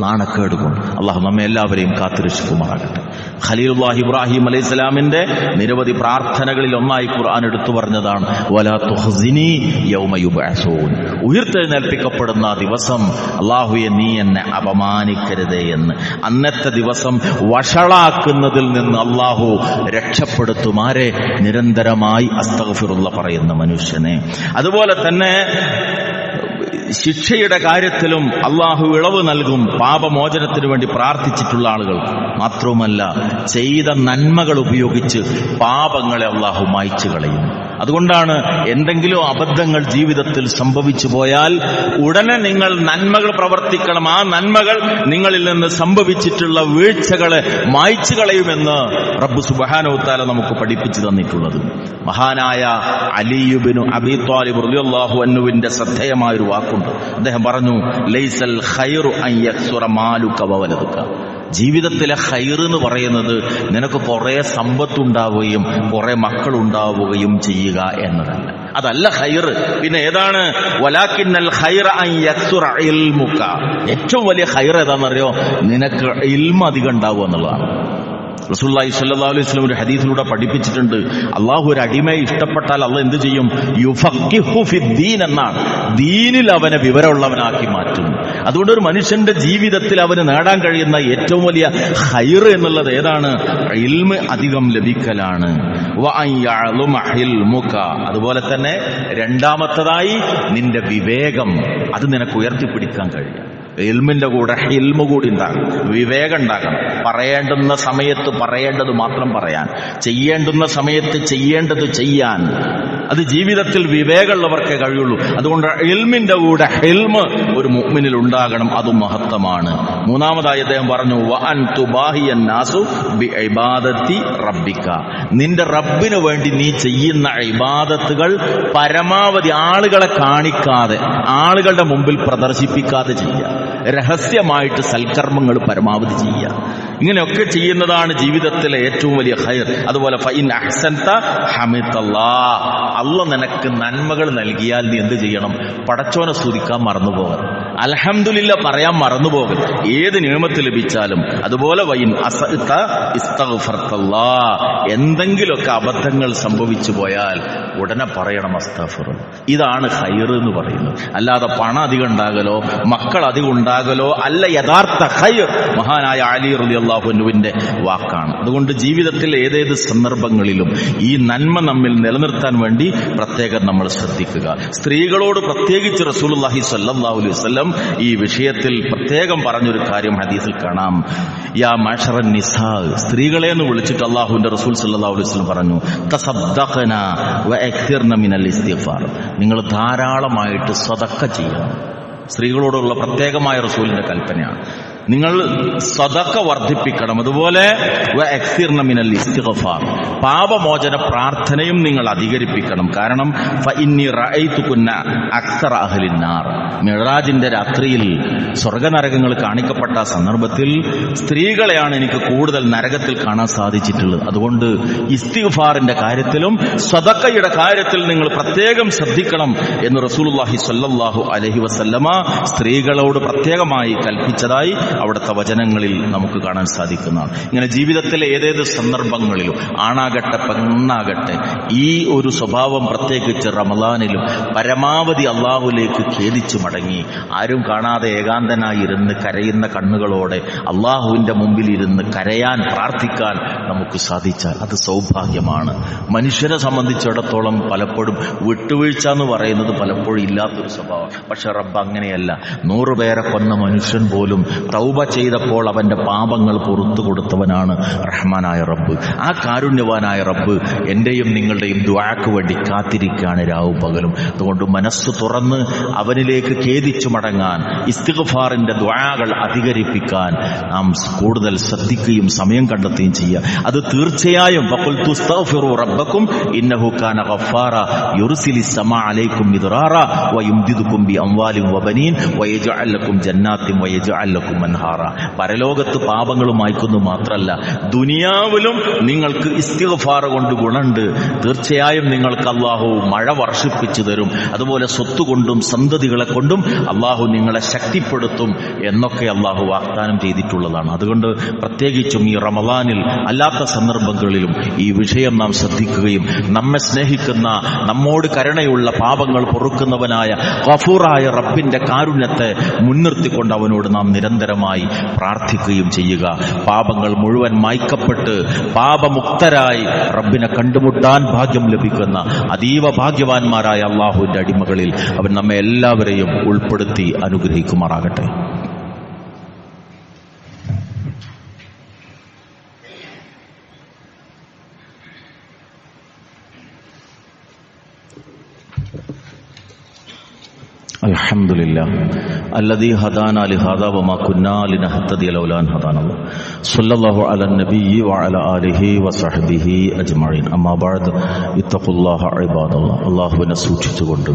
നാണക്കേട് കൊണ്ട്. അല്ലാഹു നമ്മെ എല്ലാവരെയും കാത്തുരക്ഷിക്കുമാറാകട്ടെ. ഖലീലുല്ലാഹി ഇബ്രാഹിം അലൈഹിസ്സലാമിന്റെ നിരവധി പ്രാർത്ഥനകളിൽ ഒന്നായി ഖുർആൻ എടുത്തു പറഞ്ഞതാണ് വലാ തുഖ്സിനി യൗമ യുബ്അസൂൻ. ഉയർത്തെഴുന്നേൽപ്പിക്കപ്പെടുന്ന ദിവസം അല്ലാഹുവേ നീ എന്നെ അപമാനിക്കരുതേ എന്ന്. അന്നത്തെ ദിവസം വഷളാക്കുന്നതിൽ നിന്ന് അല്ലാഹു രക്ഷപ്പെടുത്തുമാരെ നിരന്തരമായി അസ്തഗ്ഫിറുല്ലാഹ് പറയുന്ന മനുഷ്യനെ. അതുപോലെ തന്നെ ശിക്ഷയുടെ കാര്യത്തിലും അള്ളാഹു ഇളവ് നൽകും പാപമോചനത്തിന് വേണ്ടി പ്രാർത്ഥിച്ചിട്ടുള്ള ആളുകൾ. മാത്രവുമല്ല ചെയ്ത നന്മകൾ ഉപയോഗിച്ച് പാപങ്ങളെ അള്ളാഹു മായ്ച്ചു കളയും. അതുകൊണ്ടാണ് എന്തെങ്കിലും അബദ്ധങ്ങൾ ജീവിതത്തിൽ സംഭവിച്ചു പോയാൽ ഉടനെ നിങ്ങൾ നന്മകൾ പ്രവർത്തിക്കണം. ആ നന്മകൾ നിങ്ങളിൽ നിന്ന് സംഭവിച്ചിട്ടുള്ള വീഴ്ചകളെ മായ്ച്ചു കളയുമെന്ന് റബ്ബ് സുബ്ഹാനഹു വ തആല നമുക്ക് പഠിപ്പിച്ചു തന്നിട്ടുള്ളത്. മഹാനായ അലി ഇബ്നു അബീ ത്വാലിബ് റളിയല്ലാഹു അൻഹുവിന്റെ ശ്രദ്ധേയമായ ഒരു വാക്കുണ്ട്. അദ്ദേഹം പറഞ്ഞു, ലൈസൽ ഖൈറു അൻ യക്സുറ മാലുക വ വലദുക. ജീവിതത്തിലെ ഖൈർ എന്ന് പറയുന്നത് നിനക്ക് കുറെ സമ്പത്തുണ്ടാവുകയും കുറെ മക്കളുണ്ടാവുകയും ചെയ്യുക എന്നതല്ല. അതല്ല ഖൈർ. പിന്നെ ഏതാണ്? വലാകിന്നൽ ഖൈറ അൻ യക്സുറ ഇൽമുക. ഏറ്റവും വലിയ ഖൈർ ഏതാണെന്നറിയോ? നിനക്ക് ഇൽമ അധികം ഉണ്ടാവുക എന്നുള്ളതാണ്. റസൂലുള്ളാഹി സ്വല്ലല്ലാഹു അലൈഹി വസല്ലം ഒരു ഹദീസിലൂടെ പഠിപ്പിച്ചിട്ടുണ്ട്, അള്ളാഹു ഒരു അടിമയെ ഇഷ്ടപ്പെട്ടാൽ അള്ളാഹ് എന്ത് ചെയ്യും? യുഫഖിഹു ഫിദ്ദീൻ എന്നാണ്. ദീനിൽ അവനെ വിവരമുള്ളവനാക്കി മാറ്റും. അതുകൊണ്ട് ഒരു മനുഷ്യന്റെ ജീവിതത്തിൽ അവന് നേടാൻ കഴിയുന്ന ഏറ്റവും വലിയ ഖൈർ എന്നുള്ളത് ഏതാണ്? ഇൽമ് അധികം ലഭിക്കലാണ്. വഅൻ യഅലുമ ഇൽമുക. അതുപോലെ തന്നെ രണ്ടാമത്തതായി നിന്റെ വിവേകം, അത് നിനക്ക് ഉയർത്തിപ്പിടിക്കാൻ കഴിയും. ഇൽമിന്റെ കൂടെ ഹിൽമ കൂടി ഉണ്ടാകണം, വിവേകം ഉണ്ടാകണം. പറയേണ്ടുന്ന സമയത്ത് പറയേണ്ടത് മാത്രം പറയാൻ, ചെയ്യേണ്ടുന്ന സമയത്ത് ചെയ്യേണ്ടത് ചെയ്യാൻ. അത് ജീവിതത്തിൽ വിവേകമുള്ളവർക്കേ കഴിയുള്ളൂ. അതുകൊണ്ട് ഇൽമിന്റെ കൂടെ ഹിൽമ് ഒരു മുഅ്മിനിൽ ഉണ്ടാകണം. അതും മഹത്വമാണ്. മൂന്നാമതായി അദ്ദേഹം പറഞ്ഞു, വഅൻ തുബാഹിയൻ നാസു ബിഇബാദത്തി റബ്ബിക. നിന്റെ റബ്ബിന് വേണ്ടി നീ ചെയ്യുന്ന ഇബാദത്തുകൾ പരമാവധി ആളുകളെ കാണിക്കാതെ, ആളുകളുടെ മുമ്പിൽ പ്രദർശിപ്പിക്കാതെ ചെയ്യുക. രഹസ്യമായിട്ട് സൽക്കർമ്മങ്ങൾ പരമാവധി ചെയ്യുക. ഇങ്ങനെയൊക്കെ ചെയ്യുന്നതാണ് ജീവിതത്തിലെ ഏറ്റവും വലിയ ഖൈർ. അതുപോലെ ഫഇൻ അഹ്സൻത ഹമിദല്ലാഹ്. അല്ലാഹ് നിനക്ക് നന്മകൾ നൽകിയാൽ നീ എന്ത് ചെയ്യണം? പടച്ചോനെ സ്തുതിക്കാൻ മറന്നുപോകരുത്. അൽഹംദുലില്ലാഹ് പറയാൻ മറന്നുപോകരുത് ഏത് നിഅമത്ത് ലഭിച്ചാലും. അതുപോലെ വഇൻ അസഅത ഇസ്തഗ്ഫർതല്ലാഹ്. എന്തെങ്കിലുമൊക്കെ അബദ്ധങ്ങൾ സംഭവിച്ചു പോയാൽ ഉടനെ പറയണം അസ്തഗ്ഫിറുല്ലാഹ്. ഇതാണ് ഖൈർ എന്ന് പറയുന്നത്. അല്ലാതെ പണം അധികം ഉണ്ടാകലോ മക്കൾ അധികം ഉണ്ടാകലോ അല്ല യഥാർത്ഥ ഖൈർ. മഹാനായ അലി റളിയല്ലാഹു അൻഹുവിന്റെ വാക്കാണ്. അതുകൊണ്ട് ജീവിതത്തിൽ ഏതേത് സന്ദർഭങ്ങളിലും ഈ നന്മ നമ്മിൽ നിലനിർത്താൻ വേണ്ടി പ്രത്യേകം നമ്മൾ ശ്രദ്ധിക്കുക. സ്ത്രീകളോട് പ്രത്യേകിച്ച് റസൂലുള്ളാഹി സ്വല്ലല്ലാഹു അലൈഹി വസല്ലം ഈ വിഷയത്തിൽ പ്രത്യേകം പറഞ്ഞൊരു കാര്യം ഹദീസിൽ കാണാം. യാ മഅ്ശറൻ നിസാ, സ്ത്രീകളെ എന്ന് വിളിച്ചിട്ട് അല്ലാഹുവിന്റെ റസൂൽ സ്വല്ലല്ലാഹു അലൈഹി വസല്ലം പറഞ്ഞു, തസദ്ദഖന വഅക്തിർന മിനൽ ഇസ്തിഗ്ഫാർ. നിങ്ങൾ ധാരാളമായിട്ട് സദഖ ചെയ്യണം. സ്ത്രീകളോടുള്ള പ്രത്യേകമായ റസൂലിന്റെ കൽപ്പനയാണ്. നിങ്ങൾ സദഖ വർദ്ധിപ്പിക്കണം. അതുപോലെ വഅക്സിർന മിനൽ ഇസ്തിഗ്ഫാർ, പാപമോചന പ്രാർത്ഥനയും നിങ്ങൾ അധികരിപ്പിക്കണം. കാരണം ഫഇന്നി റഅയ്തുകുന്ന അക്സറ അഹ്ലിൻ നാർ. മിഅ്റാജിന്റെ രാത്രിയിൽ സ്വർഗ്ഗനരകങ്ങൾ കാണിക്കപ്പെട്ട സന്ദർഭത്തിൽ സ്ത്രീകളെയാണ് എനിക്ക് കൂടുതൽ നരകത്തിൽ കാണാൻ സാധിച്ചിട്ടുള്ളത്. അതുകൊണ്ട് ഇസ്തിഗ്ഫാറിന്റെ കാര്യത്തിലും സദഖയുടെ കാര്യത്തിൽ നിങ്ങൾ പ്രത്യേകം ശ്രദ്ധിക്കണം എന്ന് റസൂലുള്ളാഹി സ്വല്ലല്ലാഹു അലൈഹി വസല്ലമ സ്ത്രീകളോട് പ്രത്യേകമായി കൽപ്പിച്ചതായി അവിടുത്തെ വചനങ്ങളിൽ നമുക്ക് കാണാൻ സാധിക്കുന്നതാണ്. ഇങ്ങനെ ജീവിതത്തിലെ ഏതേത് സന്ദർഭങ്ങളിലും ആണാകട്ടെ പെണ്ണാകട്ടെ ഈ ഒരു സ്വഭാവം പ്രത്യേകിച്ച് റമദാനിലും പരമാവധി അള്ളാഹുലേക്ക് ഖേദിച്ചു മടങ്ങി ആരും കാണാതെ ഏകാന്തനായി ഇരുന്ന് കരയുന്ന കണ്ണുകളോടെ അള്ളാഹുവിന്റെ മുമ്പിൽ ഇരുന്ന് കരയാൻ പ്രാർത്ഥിക്കാൻ നമുക്ക് സാധിച്ചാൽ അത് സൗഭാഗ്യമാണ്. മനുഷ്യരെ സംബന്ധിച്ചിടത്തോളം പലപ്പോഴും വിട്ടുവീഴ്ച എന്ന് പറയുന്നത് പലപ്പോഴും ഇല്ലാത്തൊരു സ്വഭാവം. പക്ഷെ റബ്ബ് അങ്ങനെയല്ല. 100 പേരെ കൊന്ന മനുഷ്യൻ പോലും തൗബ ചെയ്തപ്പോൾ അവന്റെ പാപങ്ങൾ പുറത്തു കൊടുത്തവനാണ് റഹ്മാനായ റബ്ബ്. ആ കാരുണ്യവാനായ റബ്ബ് എന്റെയും നിങ്ങളുടെയും ദുആക്ക് വേണ്ടി കാത്തിരിക്കുകയാണ് രാവും പകലും. അതുകൊണ്ട് മനസ്സ് തുറന്ന് അവനിലേക്ക് ഖേദിച്ചു മടങ്ങാൻ, ഇസ്തിഗ്ഫാറിന്റെ ദുആകൾ അധികരിപ്പിക്കാൻ നാം കൂടുതൽ ശ്രദ്ധിക്കുകയും സമയം കണ്ടെത്തുകയും ചെയ്യുക. അത് തീർച്ചയായും വഖുൽതു അസ്തഗ്ഫിറു റബ്ബക്കും ഇന്നഹു കാന ഗഫാറ യുർസിലിസ് സമാഅ അലൈക്കും മിദ്റാറ വയുംദിദുക്കും ബിഅംവാലിൻ വബനീൻ വയജ്അൽ ലക്കും ജന്നാത്തിൻ വയജ്അൽ ലക്കും അൻഹാറ. പരലോകത്ത് പാപങ്ങൾ മായ്ക്കുന്നു മാത്രമല്ല, ദുനിയാവിലും നിങ്ങൾക്ക് ഇസ്തിഗ്ഫാർ കൊണ്ട് ഗുണമുണ്ട്. തീർച്ചയായും നിങ്ങൾക്ക് അള്ളാഹു മഴ വർഷിപ്പിച്ചു തരും. അതുപോലെ സ്വത്തുകൊണ്ടും സന്തതികളെ കൊണ്ടും അള്ളാഹു നിങ്ങളെ ശക്തിപ്പെടുത്തും എന്നൊക്കെ അള്ളാഹു വാഗ്ദാനം ചെയ്തിട്ടുള്ളതാണ്. അതുകൊണ്ട് പ്രത്യേകിച്ചും ഈ റമദാനിൽ അല്ലാത്ത സന്ദർഭങ്ങളിലും ഈ വിഷയം നാം ശ്രദ്ധിക്കുകയും നമ്മെ സ്നേഹിക്കുന്ന, നമ്മോട് കരുണയുള്ള, പാപങ്ങൾ പൊറുക്കുന്നവനായ ഗഫൂറായ റബ്ബിന്റെ കാരുണ്യത്തെ മുൻനിർത്തിക്കൊണ്ട് അവനോട് നാം നിരന്തരമായി പ്രാർത്ഥിക്കുകയും ചെയ്യുക. പാപങ്ങൾ മുഴുവൻ മായ്ക്കപ്പെട്ട് പാപമുക്തരായി റബ്ബിനെ കണ്ടുമുട്ടാൻ ഭാഗ്യം ലഭിക്കുന്ന അതീവ ഭാഗ്യവാന്മാരായ അള്ളാഹുവിന്റെ അടിമകളിൽ അവൻ നമ്മെ എല്ലാവരെയും ഉൾപ്പെടുത്തി അനുഗ്രഹിക്കുമാറാകട്ടെ. അൽഹംദുലില്ലാഹ് അല്ലദീ ഹദാനാ ലിഹാദാ വമാ കുന്നാ ലിനഹ്തദിയ ലൗലാ അൻ ഹദാനല്ലാഹ് സ്വല്ലല്ലാഹു അലാ നബിയ്യി വഅലാ ആലിഹി വസഹ്ബിഹി അജ്മഈൻ. അമ്മാ ബഅദ് ഇത്തഖുല്ലാഹ ഇബാദല്ലാഹ്. അല്ലാഹുവിനെ സൂക്ഷിച്ചുകൊണ്ട്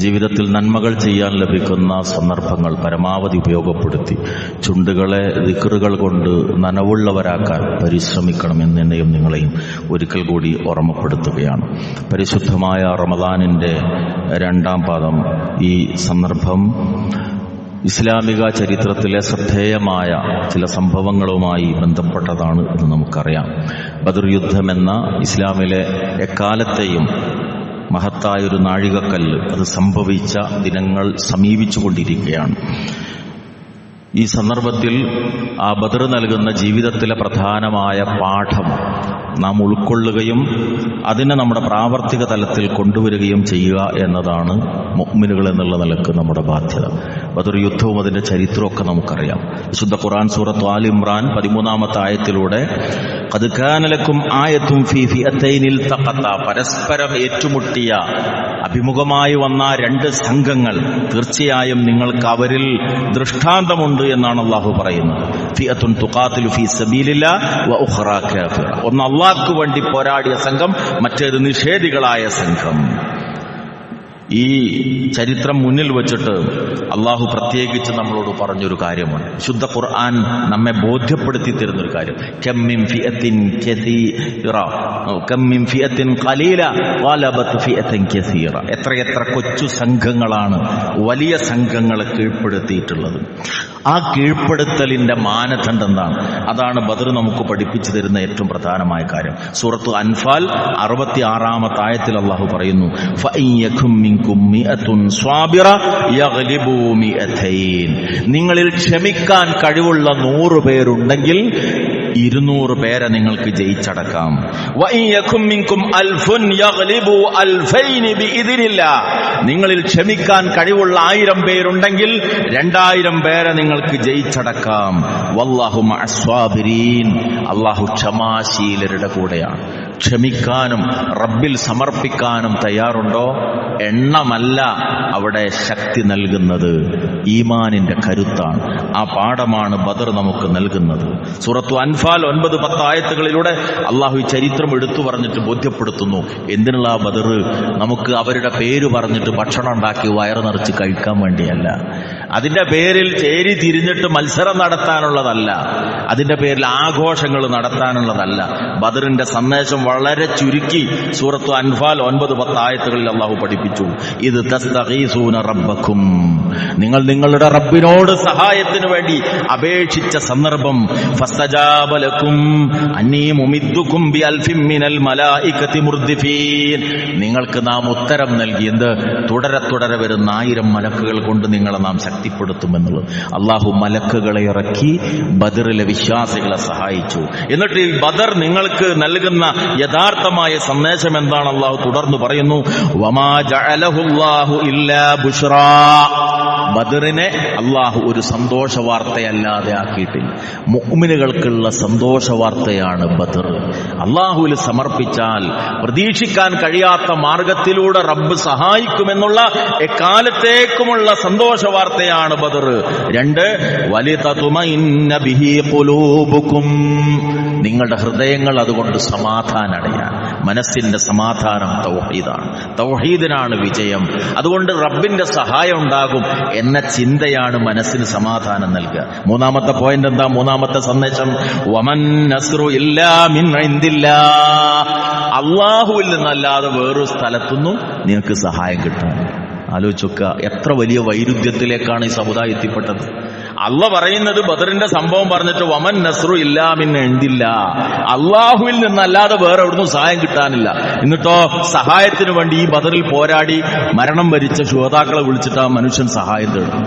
ജീവിതത്തിൽ നന്മകൾ ചെയ്യാൻ ലഭിക്കുന്ന സന്ദർഭങ്ങൾ പരമാവധി ഉപയോഗപ്പെടുത്തി ചുണ്ടുകളെ ദിക്റുകൾ കൊണ്ട് നനവുള്ളവരാക്കാൻ പരിശ്രമിക്കണം എന്നെയും നിങ്ങളെയും ഒരിക്കൽ കൂടി ഓർമ്മപ്പെടുത്തുകയാണ്. പരിശുദ്ധമായ റമദാനിന്റെ 2ാം പാദം ഈ സന്ദർഭം ഇസ്ലാമിക ചരിത്രത്തിലെ ശ്രദ്ധേയമായ ചില സംഭവങ്ങളുമായി ബന്ധപ്പെട്ടതാണ് എന്ന് നമുക്കറിയാം. ബദർ യുദ്ധമെന്ന ഇസ്ലാമിലെ എക്കാലത്തെയും മഹത്തായൊരു നാഴികക്കല്ല് അത് സംഭവിച്ച ദിനങ്ങൾ സമീപിച്ചുകൊണ്ടിരിക്കുകയാണ്. ഈ സന്ദർഭത്തിൽ ആ ബദർ നൽകുന്ന ജീവിതത്തിലെ പ്രധാനമായ പാഠം നാം ഉൾക്കൊള്ളുകയും അതിനെ നമ്മുടെ പ്രാവർത്തിക തലത്തിൽ കൊണ്ടുവരികയും ചെയ്യുക എന്നതാണ് മുഅ്മിനുകൾ എന്നുള്ള നിലക്ക് നമ്മുടെ ബാധ്യത. ബദർ യുദ്ധവും അതിന്റെ ചരിത്രമൊക്കെ നമുക്കറിയാം. വിശുദ്ധ ഖുർആൻ സൂറത്ത് ആൽ ഇംറാൻ 13ാമത്തെ ആയത്തിലൂടെ ഖദ് കാന ലക്കും ആയത്തും ഫീ ഫിഅത്തൈനിൽ തഖത്ത, പരസ്പരം ഏറ്റുമുട്ടിയ അഭിമുഖമായി വന്ന 2 സംഘങ്ങൾ, തീർച്ചയായും നിങ്ങൾക്ക് അവരിൽ ദൃഷ്ടാന്തമുണ്ട് എന്നാണ് അല്ലാഹു പറയുന്നത്. ഫിഅത്തുൻ തുഖാതിലു ഫീ സബീലില്ലാഹ് വ ഉഖ്റാ കാഫിറ. ഒന്ന് അല്ലാഹുവിന് വേണ്ടി പോരാടിയ സംഘം, മറ്റേത് നിഷേധികളായ സംഘം. ഈ ചരിത്രം മുന്നിൽ വച്ചിട്ട് അള്ളാഹു പ്രത്യേകിച്ച് നമ്മളോട് പറഞ്ഞൊരു കാര്യമാണ്. വിശുദ്ധ ഖുർആൻ നമ്മെ ബോധ്യപ്പെടുത്തി തരുന്നൊരു കാര്യം. കം മിൻ ഫിഅത്തിൻ കസീറ കം മിൻ ഫിഅത്തിൻ ഖലീല ഗലബത് ഫിഅത്തിൻ കസീറ. എത്രയെത്ര കൊച്ചു സംഘങ്ങളാണ് വലിയ സംഘങ്ങളെ കീഴ്പ്പെടുത്തിയിട്ടുള്ളത്. ആ കീഴ്പ്പെടുത്തലിന്റെ മാനദണ്ഡം എന്താണ്? അതാണ് ബദർ നമുക്ക് പഠിപ്പിച്ചു തരുന്ന ഏറ്റവും പ്രധാനമായ കാര്യം. സൂറത്ത് അൻഫാൽ 66ാമത്തെ ആയത്തിൽ അള്ളാഹു പറയുന്നു, ഫഇയ്യകും മിൻകും മിഅത്തുൻ സ്വാബിറ യഗ്ലിബു മിഅതൈൻ. നിങ്ങളിൽ ക്ഷമിക്കാൻ കഴിവുള്ള 100 പേരുണ്ടെങ്കിൽ 200 പേരെ നിങ്ങൾക്ക് ജയിച്ചടക്കാം. വഇയ്യകും മിൻകും അൽഫുൻ യഗ്ലിബു അൽഫൈൻ ബിഇദ്നില്ലാഹ്. നിങ്ങളിൽ ക്ഷമിക്കാൻ കഴിവുള്ള 1000 പേരുണ്ടെങ്കിൽ 2000 പേരെ നിങ്ങൾക്ക് ജയിച്ചടക്കാം. വല്ലാഹു മഅസ്വാബിരീൻ. അല്ലാഹു ക്ഷമാശീലരുടെ കൂടെയാണ്. ക്ഷമിക്കാനും റബ്ബിൽ സമർപ്പിക്കാനും തയ്യാറുണ്ടോ? എണ്ണമല്ല അവിടെ ശക്തി നൽകുന്നത്, ഈമാനിന്റെ കരുത്താണ്. ആ പാഠമാണ് ബദർ നമുക്ക് നൽകുന്നത്. സൂറത്തു അൻഫാൽ 9-10 ആയത്തുകളിലൂടെ അള്ളാഹു ഈ ചരിത്രം എടുത്തു പറഞ്ഞിട്ട് ബോധ്യപ്പെടുത്തുന്നു. എന്തിനുള്ള ആ ബദർ? നമുക്ക് അവരുടെ പേര് പറഞ്ഞിട്ട് ഭക്ഷണം ഉണ്ടാക്കി വയറ് നിറച്ച് കഴിക്കാൻ വേണ്ടിയല്ല. അതിന്റെ പേരിൽ ചേരി തിരിഞ്ഞിട്ട് മത്സരം നടത്താനുള്ളതല്ല. അതിന്റെ പേരിൽ ആഘോഷങ്ങൾ നടത്താനുള്ളതല്ല. ബദറിന്റെ സന്ദേശം വളരെ ചുരുക്കി സൂറത്തു അൻഫാൽ 9-10 ആയത്തുകളിൽ അള്ളാഹു പഠിപ്പിച്ചു. ഇത് തസ്തഗീസൂന റബ്ബക്കും, നിങ്ങൾ നിങ്ങളുടെ റബ്ബിനോട് സഹായത്തിന് വേണ്ടി അപേക്ഷിച്ച സന്ദർഭം. ഫസ്തജാബ ലക്കും അന്നീ മുമിദ്ദുക്കും ബിഅൽഫിൻ മിനൽ മലായികതി മുർദിഫീൻ. നിങ്ങൾക്ക് നാം ഉത്തരം നൽകി. എന്ത്? തുടരെ വരുന്ന 1000 മലക്കുകൾ കൊണ്ട് നിങ്ങളെ നാം ശക്തിപ്പെടുത്തുമെന്നുള്ളത്. അള്ളാഹു മലക്കുകളെ ഇറക്കി ബദറിലെ വിശ്വാസികളെ സഹായിച്ചു. എന്നിട്ട് ഈ ബദർ നിങ്ങൾക്ക് നൽകുന്ന യഥാർത്ഥമായ സന്ദേശം എന്താണ്? അള്ളാഹു തുടർന്ന് പറയുന്നു, വമാ ജഅലഹുല്ലാഹു ഇല്ലാ ബുശ്റാ. ബദറിനെ അള്ളാഹു ഒരു സന്തോഷ വാർത്തയല്ലാതെ ആക്കിയിട്ടില്ല. മുഅ്മിനുകൾക്കുള്ള സന്തോഷ വാർത്തയാണ് ബദർ. അള്ളാഹുവിൽ സമർപ്പിച്ചാൽ പ്രതീക്ഷിക്കാൻ കഴിയാത്ത മാർഗത്തിലൂടെ റബ്ബ് സഹായിക്കുമെന്നുള്ള എക്കാലത്തേക്കുമുള്ള സന്തോഷ വാർത്തയാണ് ബദർ. 2, വലിതതുമഇന്ന ബിഹി ഖുലൂബുക്കും. നിങ്ങളുടെ ഹൃദയങ്ങൾ അതുകൊണ്ട് സമാധാനമടയാൻ. മനസ്സിന്റെ സമാധാനം തൗഹീദാണ്. തൗഹീദിനാണ് വിജയം. അതുകൊണ്ട് റബ്ബിന്റെ സഹായം ഉണ്ടാകും എന്ന ചിന്തയാണ് മനസ്സിന് സമാധാനം നൽകുക. മൂന്നാമത്തെ പോയിന്റ് എന്താ? മൂന്നാമത്തെ സന്ദേശം, വമൻ നസ്റു ഇല്ലാ മിൻ ഇൻദില്ലാഹ്, അള്ളാഹുവിൽ നിന്നല്ലാതെ വേറൊരു സ്ഥലത്തുനിന്നും നിനക്ക് സഹായം കിട്ടാൻ. ആലോചിച്ചൊക്കെ എത്ര വലിയ വൈരുദ്ധ്യത്തിലേക്കാണ് ഈ സമുദായം എത്തിപ്പെട്ടത്. അള്ള പറയുന്നത് ബദറിന്റെ സംഭവം പറഞ്ഞിട്ട് വമൻ നസ്റു ഇല്ലാ മിൻ ഇൻദില്ലാഹ്, അള്ളാഹുവിൽ നിന്നല്ലാതെ വേറെ എവിടുന്നും സഹായം കിട്ടാനില്ല. എന്നിട്ടോ സഹായത്തിന് വേണ്ടി ഈ ബദറിൽ പോരാടി മരണം വരിച്ച ശുഹദാക്കളെ വിളിച്ചിട്ട് ആ മനുഷ്യൻ സഹായം തേടും.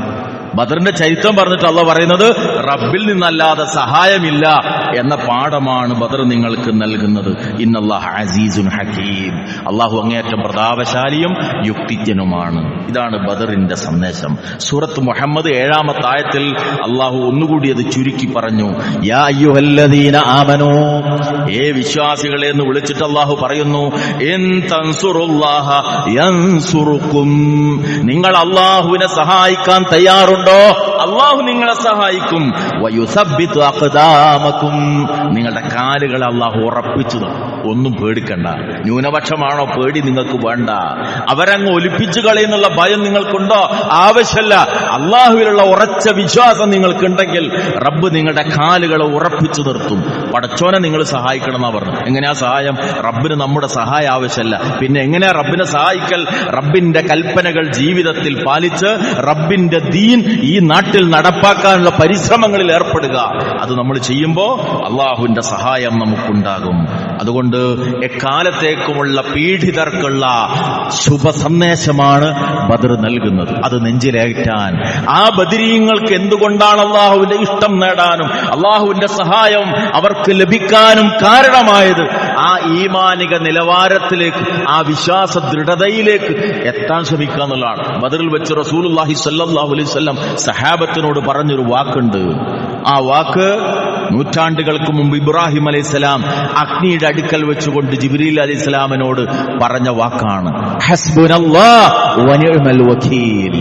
ബദറിന്റെ ചരിത്രം പറഞ്ഞിട്ട് അള്ളാഹ് പറയുന്നത് റബ്ബിൽ നിന്നല്ലാതെ സഹായമില്ല എന്ന പാഠമാണ് ബദർ നിങ്ങൾക്ക് നൽകുന്നത്. ഇന്നല്ലാഹ അസീസുൻ ഹകീം, അള്ളാഹു അങ്ങേയറ്റം പ്രതാപശാലിയും യുക്തിജ്ഞനുമാണ്. ഇതാണ് ബദറിന്റെ സന്ദേശം. സൂറത്ത് മുഹമ്മദ് 7-ാമത്തെ ആയത്തിൽ അള്ളാഹു ഒന്നുകൂടി അത് ചുരുക്കി പറഞ്ഞു. യാ അയ്യുഹല്ലദീന ആമനൂ, ഏ വിശ്വാസികളെ എന്ന് വിളിച്ചിട്ട് അള്ളാഹു പറയുന്നു, ഇൻ തൻസുറുല്ലാഹ യൻസുറുക്കും, നിങ്ങൾ അള്ളാഹുവിനെ സഹായിക്കാൻ തയ്യാറുണ്ട്, അള്ളാഹു നിങ്ങളെ സഹായിക്കും. വയുസബ്ബിതു അഖ്ദാമക്കും, നിങ്ങളുടെ കാലുകളെ അള്ളാഹു ഉറപ്പിച്ചു. ഒന്നും പേടിക്കണ്ട. ന്യൂനപക്ഷമാണോ പേടി? നിങ്ങൾക്ക് വേണ്ട. അവരങ്ങ് ഒലിപ്പിച്ചു കളയുന്നുള്ള ഭയം നിങ്ങൾക്കുണ്ടോ? ആവശ്യമല്ല. അള്ളാഹുവിലുള്ള ഉറച്ച വിശ്വാസം നിങ്ങൾക്കുണ്ടെങ്കിൽ റബ്ബ് നിങ്ങളുടെ കാലുകളെ ഉറപ്പിച്ചു നിർത്തും. പടച്ചോനെ നിങ്ങൾ സഹായിക്കണം എന്നാ പറഞ്ഞു. എങ്ങനെയാ സഹായം? റബ്ബിന് നമ്മുടെ സഹായം ആവശ്യമല്ല. പിന്നെ എങ്ങനെയാ റബ്ബിനെ സഹായിക്കൽ? റബ്ബിന്റെ കൽപ്പനകൾ ജീവിതത്തിൽ പാലിച്ച് റബ്ബിന്റെ ദീൻ ഈ നാട്ടിൽ നടപ്പാക്കാനുള്ള പരിശ്രമങ്ങളിൽ ഏർപ്പെടുക. അത് നമ്മൾ ചെയ്യുമ്പോൾ അള്ളാഹുവിന്റെ സഹായം നമുക്കുണ്ടാകും. അതുകൊണ്ട് എക്കാലത്തേക്കുമുള്ള പീഡിതർക്കുള്ള ശുഭ സന്ദേശമാണ് ബദർ നൽകുന്നത്. അത് നെഞ്ചിലേറ്റാൻ ആ ബദരീങ്ങൾക്ക് എന്തുകൊണ്ടാണ് അള്ളാഹുവിന്റെ ഇഷ്ടം നേടാനും അള്ളാഹുവിന്റെ സഹായം അവർക്ക് ലഭിക്കാനും കാരണമായത്, ആ ഈമാനിക നിലവാരത്തിലേക്ക്, ആ വിശ്വാസ ദൃഢതയിലേക്ക് എത്താൻ ശ്രമിക്കുക എന്നുള്ളതാണ്. ബദറിൽ വെച്ച് റസൂലുള്ളാഹി സ്വല്ലല്ലാഹു അലൈഹി വസല്ലം സഹാബത്തിനോട് പറഞ്ഞൊരു വാക്കുണ്ട്. ആ വാക്ക് നൂറ്റാണ്ടുകൾക്ക് മുമ്പ് ഇബ്രാഹിം അലൈഹിസ്സലാം അഗ്നിയുടെ അടുക്കൽ വെച്ചുകൊണ്ട് ജിബ്രീൽ അലൈഹിസ്സലാമിനോട് പറഞ്ഞ വാക്കാണ്. ഹസ്ബുനല്ലാഹ് വനിഅ്മൽ വകീൽ.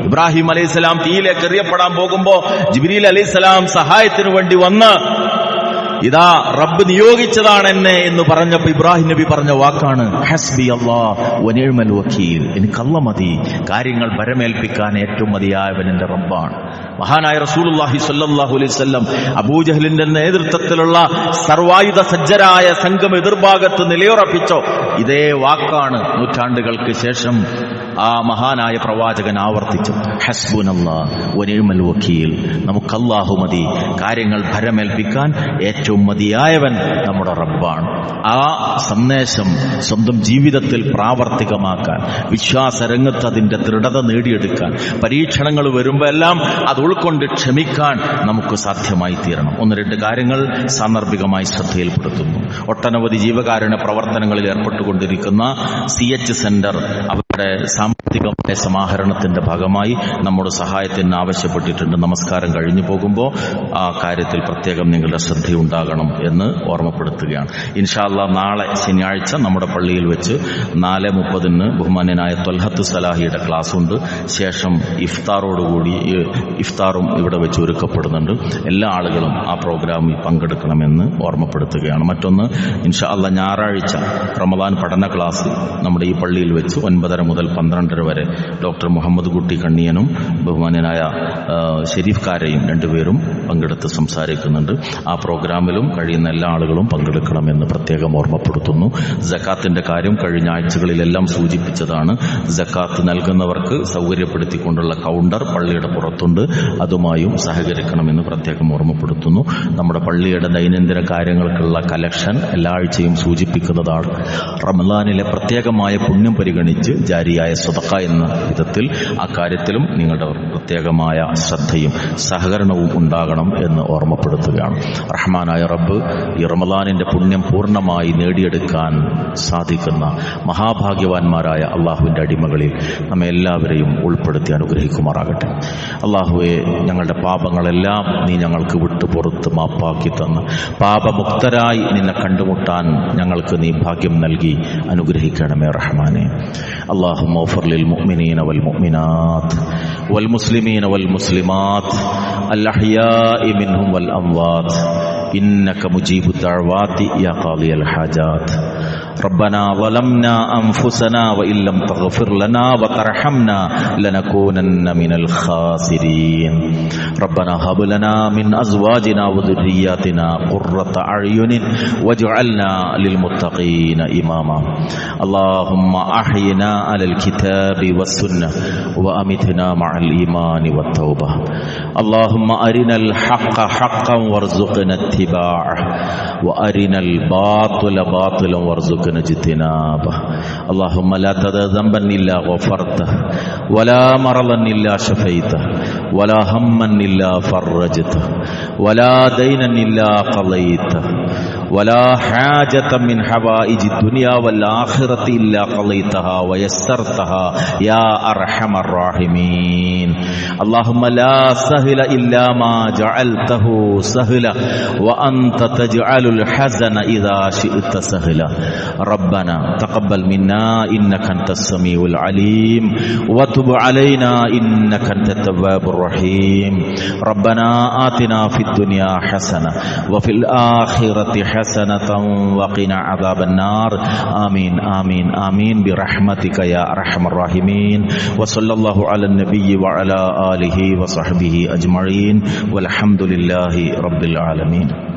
ഇബ്രാഹിം അലൈഹിസ്സലാം തീയിലേക്ക് എറിയപ്പെടാൻ പോകുമ്പോ ജിബ്രീൽ അലൈഹിസ്സലാം സഹായത്തിനു വേണ്ടി വന്ന് ഇതാ റബ്ബ് നിയോഗിച്ചതാണ് എന്നെ എന്ന് പറഞ്ഞപ്പോ ഇബ്രാഹിം നബി പറഞ്ഞ വാക്കാണ് ഹസ്ബി അല്ലാഹ് വനിഅ്മൽ വകീൽ. എനിക്ക് അല്ലാഹ് മതി, കാര്യങ്ങൾ ഭരമേൽപ്പിക്കാൻ ഏറ്റവും മതിയായവൻ എന്റെ റബ്ബാണ്. മഹാനായ റസൂലുള്ളാഹി സ്വല്ലല്ലാഹു അലൈഹി വസല്ലം അബൂജഹലിന്റെ നേതൃത്വത്തിലുള്ള സർവായുധ സജ്ജരായ സംഘം എതിർഭാഗത്ത് നിലയുറപ്പിച്ചോ ഇതേ വാക്കാണ് നൂറ്റാണ്ടുകൾക്ക് ശേഷം ആ മഹാനായ പ്രവാചകൻ ആവർത്തിച്ചു. ഹസ്ബുനല്ലാഹ് വനിഅ്മൽ വകീൽ. നമുക്ക് അല്ലാഹു മതി, കാര്യങ്ങൾ ഭരമേൽപ്പിക്കാൻ ഏറ്റവും മതിയായവൻ നമ്മുടെ റബ്ബാണ്. ആ സന്ദേശം സ്വന്തം ജീവിതത്തിൽ പ്രാവർത്തികമാക്കാൻ, വിശ്വാസരംഗത്ത് അതിന്റെ ദൃഢത നേടിയെടുക്കാൻ, പരീക്ഷണങ്ങൾ വരുമ്പോൾ എല്ലാം അത് ഉൾക്കൊണ്ട് ക്ഷമിക്കാൻ നമുക്ക് സാധ്യമായി തീരണം. 1-2 കാര്യങ്ങൾ സാന്ദർഭികമായി ശ്രദ്ധയിൽപ്പെടുത്തുന്നു. ഒട്ടനവധി ജീവകാരുണ്യ പ്രവർത്തനങ്ങളിൽ ഏർപ്പെട്ടുകൊണ്ടിരിക്കുന്ന CH സെന്റർ അവരുടെ സാമ്പത്തികമായ സമാഹരണത്തിന്റെ ഭാഗമായി നമ്മുടെ സഹായത്തിന് ആവശ്യപ്പെട്ടിട്ടുണ്ട്. നമസ്കാരം കഴിഞ്ഞു പോകുമ്പോൾ ആ കാര്യത്തിൽ പ്രത്യേകം നിങ്ങളുടെ ശ്രദ്ധയുണ്ടാകണം എന്ന് ഓർമ്മപ്പെടുത്തുകയാണ്. ഇൻഷാ അല്ലാഹ് നാളെ ശനിയാഴ്ച നമ്മുടെ പള്ളിയിൽ വെച്ച് 4:30 ബഹുമാന്യനായ ത്വൽഹത്ത് സലാഹിയുടെ ക്ലാസ് ഉണ്ട്. ശേഷം ഇഫ്താറും ഇവിടെ വെച്ച് ഒരുക്കപ്പെടുന്നുണ്ട്. എല്ലാ ആളുകളും ആ പ്രോഗ്രാമിൽ പങ്കെടുക്കണമെന്ന് ഓർമ്മപ്പെടുത്തുകയാണ്. മറ്റൊന്ന്, ഇൻഷാ അല്ലാഹ് ഞായറാഴ്ച റമദാൻ പഠന ക്ലാസ് നമ്മുടെ ഈ പള്ളിയിൽ വെച്ച് 9:30 മുതൽ 12:30 വരെ ഡോക്ടർ മുഹമ്മദ് കുട്ടി കണ്ണിയനും ബഹുമാന്യനായ ഷെരീഫ് കാരയും രണ്ടുപേരും പങ്കെടുത്ത് സംസാരിക്കുന്നുണ്ട്. ആ പ്രോഗ്രാമിലും കഴിയുന്ന എല്ലാ ആളുകളും പങ്കെടുക്കണമെന്ന് പ്രത്യേകം ഓർമ്മപ്പെടുത്തുന്നു. സക്കാത്തിന്റെ കാര്യം കഴിഞ്ഞ ആഴ്ചകളിലെല്ലാം സൂചിപ്പിച്ചതാണ്. സക്കാത്ത് നൽകുന്നവർക്ക് സൗകര്യപ്പെടുത്തിക്കൊണ്ടുള്ള കൗണ്ടർ പള്ളിയുടെ പുറത്തുണ്ട്. അതുമായും സഹകരിക്കണമെന്ന് പ്രത്യേകം ഓർമ്മപ്പെടുത്തുന്നു. നമ്മുടെ പള്ളിയുടെ ദൈനംദിന കാര്യങ്ങൾക്കുള്ള കലക്ഷൻ എല്ലാ ആഴ്ചയും സൂചിപ്പിക്കുന്നതാണ്. റമദാനിലെ പ്രത്യേകമായ പുണ്യം പരിഗണിച്ച് ജാരിയായ സ്വതക്ക എന്ന വിധത്തിൽ ആ കാര്യത്തിലും നിങ്ങളുടെ പ്രത്യേകമായ ശ്രദ്ധയും സഹകരണവും ഉണ്ടാകണം എന്ന് ഓർമ്മപ്പെടുത്തുകയാണ്. റഹ്മാനായ റബ്ബ് ഈ റമദാനിന്റെ പുണ്യം പൂർണ്ണമായി നേടിയെടുക്കാൻ സാധിക്കുന്ന മഹാഭാഗ്യവാന്മാരായ അള്ളാഹുവിന്റെ അടിമകളിൽ നമ്മെ എല്ലാവരെയും ഉൾപ്പെടുത്തി അനുഗ്രഹിക്കുമാറാകട്ടെ. അള്ളാഹുവെ, ഞങ്ങളുടെ പാപങ്ങളെല്ലാം നീ ഞങ്ങൾക്ക് വിട്ടു പുറത്ത് മാപ്പാക്കി തന്ന് പാപമുക്തരായി നിന്നെ കണ്ടുമുട്ടാൻ ഞങ്ങൾക്ക് നീ ഭാഗ്യം നൽകി അനുഗ്രഹിക്കണമേ റഹ്മാനെ. اللهم اغفر للمؤمنين والمؤمنات والمسلمين والمسلمات الأحياء منهم والأموات إنك مجيب الدعوات يا قاضي الحاجات. ربنا ظلمنا أنفسنا وإن لم تغفر لنا وترحمنا لنكونن من الخاسرين ربنا هب لنا من أزواجنا وذرياتنا قرة أعين واجعلنا للمتقين إماما اللهم أحينا على الكتاب والسنة وأمتنا مع الإيمان والتوبة اللهم أرنا الحق حقا وارزقنا اتباعه وأرنا الباطل باطلا وارزقنا اجتنابه اللهم لا تدع ذنبا إلا غفرته ولا مرضا إلا شفيته ولا هما إلا فرجته ولا دينا إلا قضيته ولا حاجة من حوائج الدنيا والآخرة إلا قضيتها ويسرتها يا أرحم الراحمين اللهم لا سهل إلا ما جعلته سهلا وأنت تجعل الحزن إذا شئت سهلا ربنا تقبل منا إنك أنت السميع العليم وتب علينا إنك أنت التواب الرحيم ربنا آتنا في الدنيا حسنة وفي الآخرة حسنة وقنا عذاب النار آمين آمين آمين برحمتك يا أرحم الراحمين وصلى الله على النبي وعلى آله وصحبه أجمعين والحمد لله رب العالمين